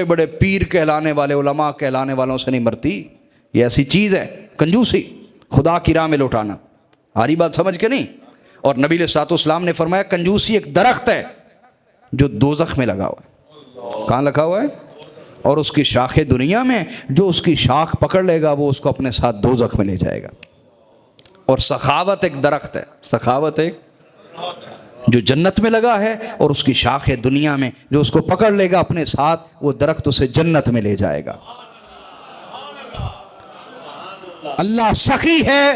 [SPEAKER 1] بڑے پیر کہلانے والے، علماء کہلانے والوں سے نہیں مرتی. یہ ایسی چیز ہے کنجوسی، خدا کی راہ میں لوٹانا. آ رہی بات سمجھ کے نہیں؟ اور نبی علیہ الصلوۃ والسلام نے فرمایا کنجوسی ایک درخت ہے جو دوزخ میں لگا ہوا ہے. کہاں لگا ہوا ہے؟ اور اس کی شاخ دنیا میں، جو اس کی شاخ پکڑ لے گا وہ اس کو اپنے ساتھ دوزخ میں لے جائے گا. اور سخاوت ایک درخت ہے، سخاوت ایک جو جنت میں لگا ہے، اور اس کی شاخ دنیا میں، جو اس کو پکڑ لے گا اپنے ساتھ، وہ درخت اسے جنت میں لے جائے گا. اللہ سخی ہے،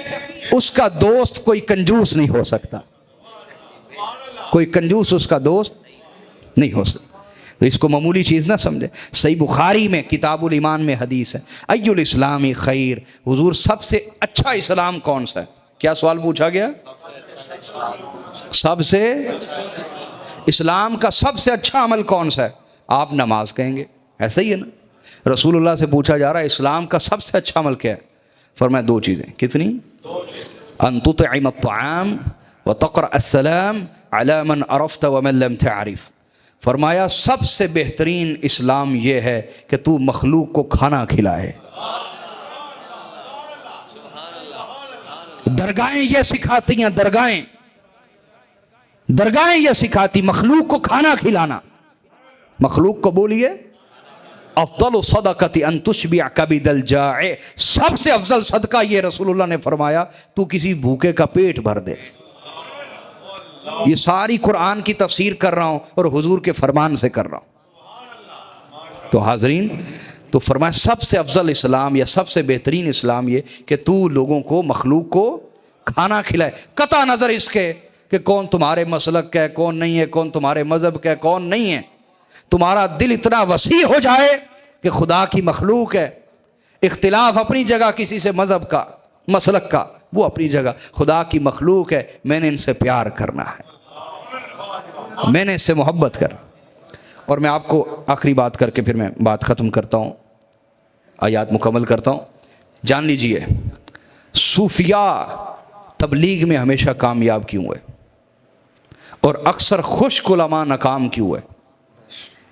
[SPEAKER 1] اس کا دوست کوئی کنجوس نہیں ہو سکتا. کوئی کنجوس اس کا دوست نہیں ہو سکتا. تو اس کو معمولی چیز نہ سمجھے. صحیح بخاری میں کتاب الایمان میں حدیث ہے، ای الاسلام خیر، حضور سب سے اچھا اسلام کون سا ہے؟ کیا سوال پوچھا گیا؟ سب سے اسلام کا سب سے اچھا عمل کون سا ہے؟ آپ نماز کہیں گے، ایسا ہی ہے نا. رسول اللہ سے پوچھا جا رہا ہے اسلام کا سب سے اچھا عمل کیا ہے؟ فرمایا دو چیزیں. کتنی؟ ان تطعم الطعام وتقرأ السلام على من عرفت ومن لم تعرف. فرمایا سب سے بہترین اسلام یہ ہے کہ تو مخلوق کو کھانا کھلائے. درگاہیں یہ سکھاتی ہیں، درگاہیں یہ سکھاتی مخلوق کو کھانا کھلانا. مخلوق کو بولیے افضل صدقۃ ان تشبع کبد الجاع، سب سے افضل صدقہ یہ رسول اللہ نے فرمایا تو کسی بھوکے کا پیٹ بھر دے. یہ ساری قرآن کی تفسیر کر رہا ہوں اور حضور کے فرمان سے کر رہا ہوں. تو حاضرین، تو فرمایا سب سے افضل اسلام یا سب سے بہترین اسلام یہ کہ تو لوگوں کو، مخلوق کو کھانا کھلائے، قطع نظر اس کے کہ کون تمہارے مسلک کا ہے، کون نہیں ہے، کون تمہارے مذہب کا ہے، کون نہیں ہے. تمہارا دل اتنا وسیع ہو جائے کہ خدا کی مخلوق ہے، اختلاف اپنی جگہ، کسی سے مذہب کا، مسلک کا، وہ اپنی جگہ، خدا کی مخلوق ہے، میں نے ان سے پیار کرنا ہے، میں نے اس سے محبت کرنا. اور میں آپ کو آخری بات کر کے پھر میں بات ختم کرتا ہوں، آیات مکمل کرتا ہوں. جان لیجئے صوفیاء تبلیغ میں ہمیشہ کامیاب کیوں ہوئے اور اکثر خشک علماء ناکام کیوں ہوئے؟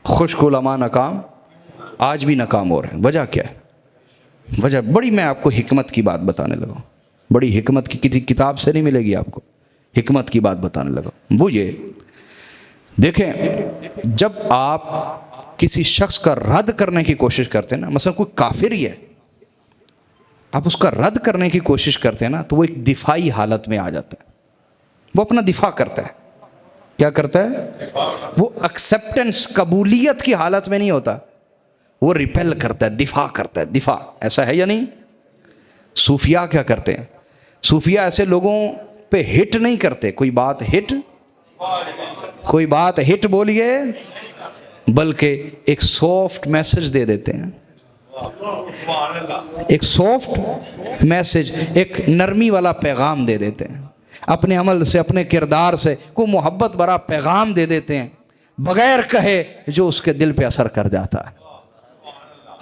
[SPEAKER 1] خشک علماء ناکام آج بھی ناکام ہو رہے ہیں. وجہ کیا ہے؟ وجہ بڑی، میں آپ کو حکمت کی بات بتانے لگا ہوں. بڑی حکمت کی، کسی کتاب سے نہیں ملے گی آپ کو، حکمت کی بات بتانے لگا. وہ یہ دیکھیں، جب آپ کسی شخص کا رد کرنے کی کوشش کرتے ہیں نا، مثلا کوئی کافر ہی ہے، آپ اس کا رد کرنے کی کوشش کرتے ہیں نا، تو وہ ایک دفاعی حالت میں آ جاتا ہے. وہ اپنا دفاع کرتا ہے. کیا کرتا ہے؟ وہ ایکسیپٹنس، قبولیت کی حالت میں نہیں ہوتا، وہ ریپیل کرتا ہے، دفاع کرتا ہے. دفاع ایسا ہے یا نہیں؟ صوفیاء کیا کرتے ہیں؟ صوفیاء ایسے لوگوں پہ ہٹ نہیں کرتے، کوئی بات ہٹ بولیے، بلکہ ایک سافٹ میسج دے دیتے ہیں. ایک سافٹ میسج، ایک نرمی والا پیغام دے دیتے ہیں. اپنے عمل سے، اپنے کردار سے کوئی محبت بھرا پیغام دے دیتے ہیں، بغیر کہے، جو اس کے دل پہ اثر کر جاتا ہے.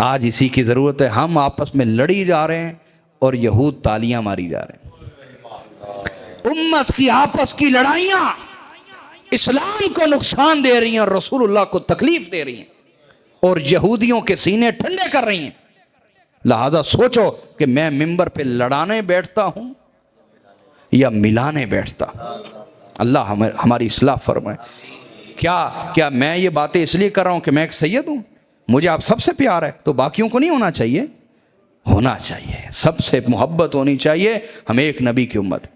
[SPEAKER 1] آج اسی کی ضرورت ہے. ہم آپس میں لڑی جا رہے ہیں اور یہود تالیاں ماری جا رہے ہیں. امت کی آپس کی لڑائیاں اسلام کو نقصان دے رہی ہیں اور رسول اللہ کو تکلیف دے رہی ہیں اور یہودیوں کے سینے ٹھنڈے کر رہی ہیں. لہذا سوچو کہ میں ممبر پہ لڑانے بیٹھتا ہوں یا ملانے بیٹھتا. اللہ ہماری اصلاح فرمائے. کیا میں یہ باتیں اس لیے کر رہا ہوں کہ میں ایک سید ہوں، مجھے آپ سب سے پیار ہے، تو باقیوں کو نہیں ہونا چاہیے؟ ہونا چاہیے، سب سے محبت ہونی چاہیے. ہم ایک نبی کی امت.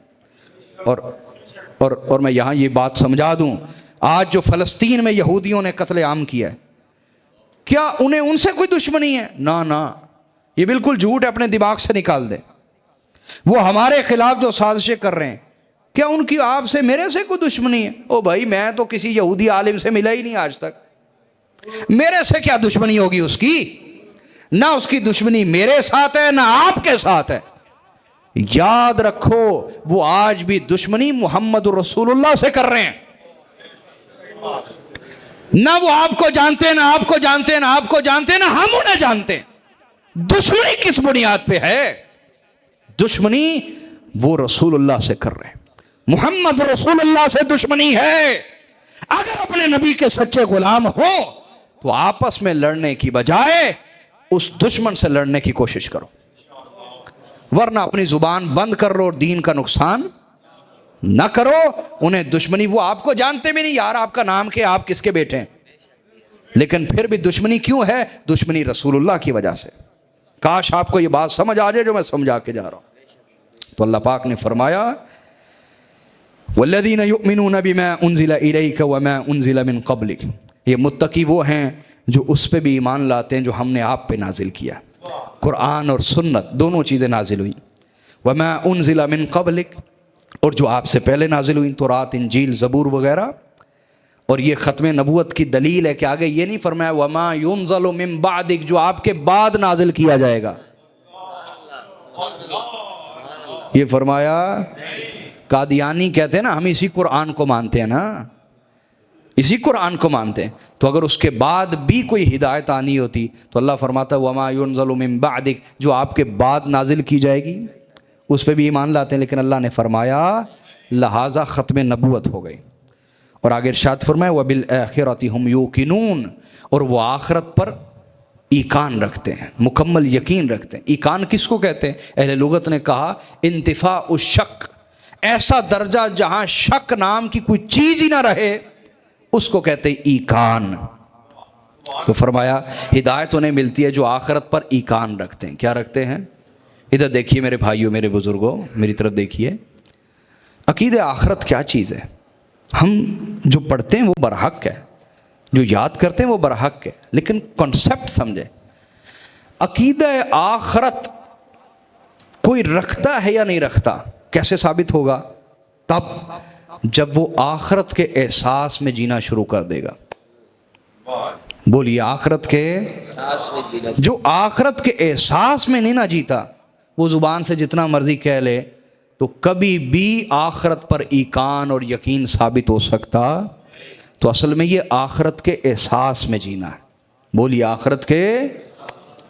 [SPEAKER 1] اور میں یہاں یہ بات سمجھا دوں، آج جو فلسطین میں یہودیوں نے قتل عام کیا ہے، کیا انہیں ان سے کوئی دشمنی ہے؟ نا، یہ بالکل جھوٹ ہے، اپنے دماغ سے نکال دیں۔ وہ ہمارے خلاف جو سازشیں کر رہے ہیں، کیا ان کی آپ سے میرے سے کوئی دشمنی ہے؟ او بھائی میں تو کسی یہودی عالم سے ملا ہی نہیں آج تک، میرے سے کیا دشمنی ہوگی اس کی؟ نہ اس کی دشمنی میرے ساتھ ہے نہ آپ کے ساتھ ہے۔ یاد رکھو وہ آج بھی دشمنی محمد رسول اللہ سے کر رہے ہیں۔ نہ وہ آپ کو جانتے، نہ آپ کو جانتے، نہ آپ کو جانتے، نہ ہم انہیں جانتے۔ دشمنی کس بنیاد پہ ہے؟ دشمنی وہ رسول اللہ سے کر رہے ہیں، محمد رسول اللہ سے دشمنی ہے۔ اگر اپنے نبی کے سچے غلام ہو تو آپس میں لڑنے کی بجائے اس دشمن سے لڑنے کی کوشش کرو، ورنہ اپنی زبان بند کر لو اور دین کا نقصان نہ کرو۔ انہیں دشمنی، وہ آپ کو جانتے بھی نہیں یار، آپ کا نام کیا، آپ کس کے بیٹے ہیں، لیکن پھر بھی دشمنی کیوں ہے؟ دشمنی رسول اللہ کی وجہ سے۔ کاش آپ کو یہ بات سمجھ آ جائے جو میں سمجھا کے جا رہا ہوں۔ تو اللہ پاک نے فرمایا والذین یؤمنون بما انزل الیک وما انزل من قبلک، یہ متقی وہ ہیں جو اس پہ بھی ایمان لاتے ہیں جو ہم نے آپ پہ نازل کیا، قرآن اور سنت دونوں چیزیں نازل ہوئی، وما انزل من قبلک، اور جو آپ سے پہلے نازل ہوئی، تورات، انجیل، زبور وغیرہ۔ اور یہ ختم نبوت کی دلیل ہے کہ آگے یہ نہیں فرمایا وما ينزل من بعدک، جو آپ کے بعد نازل کیا جائے گا، یہ فرمایا۔ قادیانی کہتے ہیں نا ہم اسی قرآن کو مانتے ہیں نا، اسی قرآن کو مانتے ہیں، تو اگر اس کے بعد بھی کوئی ہدایت آنی ہوتی تو اللہ فرماتا وما ينزل من بعدک، جو آپ کے بعد نازل کی جائے گی اس پہ بھی ایمان لاتے ہیں، لیکن اللہ نے فرمایا لہٰذا ختم نبوت ہو گئی۔ اور آگے ارشاد فرمایا وبالآخرۃ ہم یوقنون، اور وہ آخرت پر ایقان رکھتے ہیں، مکمل یقین رکھتے ہیں۔ ایقان کس کو کہتے ہیں؟ اہل لغت نے کہا انتفاء الشک، ایسا درجہ جہاں شک نام کی کوئی چیز ہی نہ رہے، اس کو کہتے ہیں ایقان۔ تو فرمایا ہدایت انہیں ملتی ہے جو آخرت پر ایقان رکھتے ہیں۔ کیا رکھتے ہیں؟ ادھر دیکھیے میرے بھائیوں، میرے بزرگوں، میری طرف دیکھیے۔ عقیدہ آخرت کیا چیز ہے؟ ہم جو پڑھتے ہیں وہ برحق ہے، جو یاد کرتے ہیں وہ برحق ہے، لیکن کنسپٹ سمجھے۔ عقیدہ آخرت کوئی رکھتا ہے یا نہیں رکھتا؟ کیسے ثابت ہوگا؟ تب جب وہ آخرت کے احساس میں جینا شروع کر دے گا۔ بولیے آخرت کے، جو آخرت کے احساس میں نہیں نہ جیتا، وہ زبان سے جتنا مرضی کہہ لے تو کبھی بھی آخرت پر ایقان اور یقین ثابت ہو سکتا؟ تو اصل میں یہ آخرت کے احساس میں جینا ہے۔ بولیے آخرت کے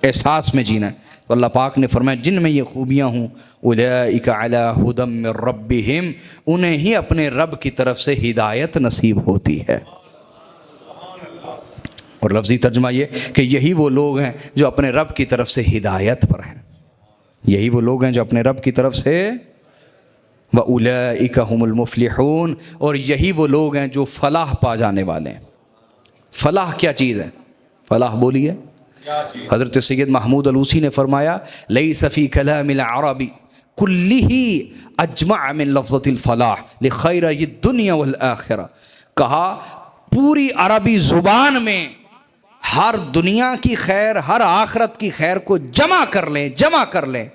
[SPEAKER 1] احساس میں جینا ہے۔ تو اللہ پاک نے فرمایا جن میں یہ خوبیاں ہوں اولئک علی ھدی من ربہم، انہیں ہی اپنے رب کی طرف سے ہدایت نصیب ہوتی ہے۔ اور لفظی ترجمہ یہ کہ یہی وہ لوگ ہیں جو اپنے رب کی طرف سے ہدایت پر ہیں، یہی وہ لوگ ہیں جو اپنے رب کی طرف سے، وَأُولَئِكَ هُمُ الْمُفْلِحُونَ، اور یہی وہ لوگ ہیں جو فلاح پا جانے والے ہیں۔ فلاح کیا چیز ہے؟ فلاح بولیے۔ حضرت سید محمود علوسی نے فرمایا لَيْسَ فِي كَلَامِ الْعَرَبِ كُلِّهِ أَجْمَعَ مِنْ لَفْظَةِ الْفَلَاحِ لِخَيْرَيِ الدُّنْيَا وَالْآخِرَةِ، کہا پوری عربی زبان میں ہر دنیا کی خیر، ہر آخرت کی خیر کو جمع کر لیں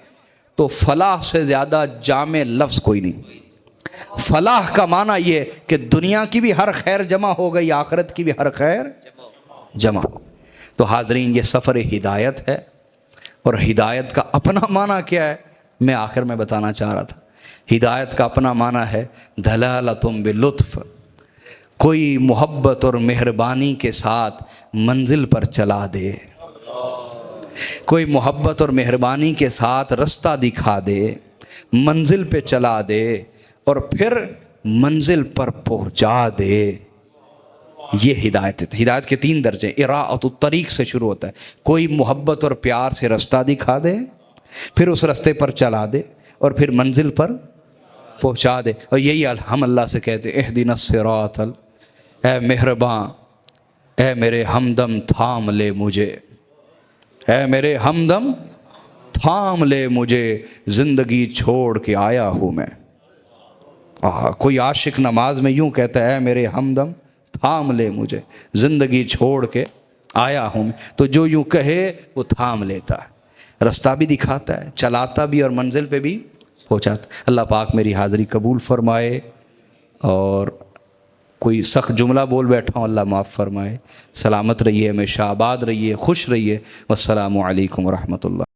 [SPEAKER 1] تو فلاح سے زیادہ جامع لفظ کوئی نہیں۔ فلاح کا معنی یہ کہ دنیا کی بھی ہر خیر جمع ہو گئی، آخرت کی بھی ہر خیر جمع۔ تو حاضرین یہ سفر ہدایت ہے، اور ہدایت کا اپنا معنی کیا ہے میں آخر میں بتانا چاہ رہا تھا۔ ہدایت کا اپنا معنی ہے دلالتم باللطف، کوئی محبت اور مہربانی کے ساتھ منزل پر چلا دے، کوئی محبت اور مہربانی کے ساتھ رستہ دکھا دے، منزل پہ چلا دے اور پھر منزل پر پہنچا دے، یہ ہدایت ہے۔ ہدایت کے 3 درجے، اراءۃ الطریق سے شروع ہوتا ہے، کوئی محبت اور پیار سے رستہ دکھا دے، پھر اس رستے پر چلا دے اور پھر منزل پر پہنچا دے۔ اور یہی ہم اللہ سے کہتے ہیں اہدنا الصراط، اے مہرباں، اے میرے ہمدم تھام لے مجھے، اے میرے ہمدم تھام لے مجھے، زندگی چھوڑ کے آیا ہوں میں۔ کوئی عاشق نماز میں یوں کہتا ہے اے میرے ہمدم تھام لے مجھے، زندگی چھوڑ کے آیا ہوں، تو جو یوں کہے وہ تھام لیتا ہے، رستہ بھی دکھاتا ہے، چلاتا بھی اور منزل پہ بھی پہنچاتا۔ اللہ پاک میری حاضری قبول فرمائے، اور کوئی سخت جملہ بول بیٹھا ہوں اللہ معاف فرمائے۔ سلامت رہیے، ہمیشہ آباد رہیے، خوش رہیے۔ والسلام علیکم ورحمۃ اللہ۔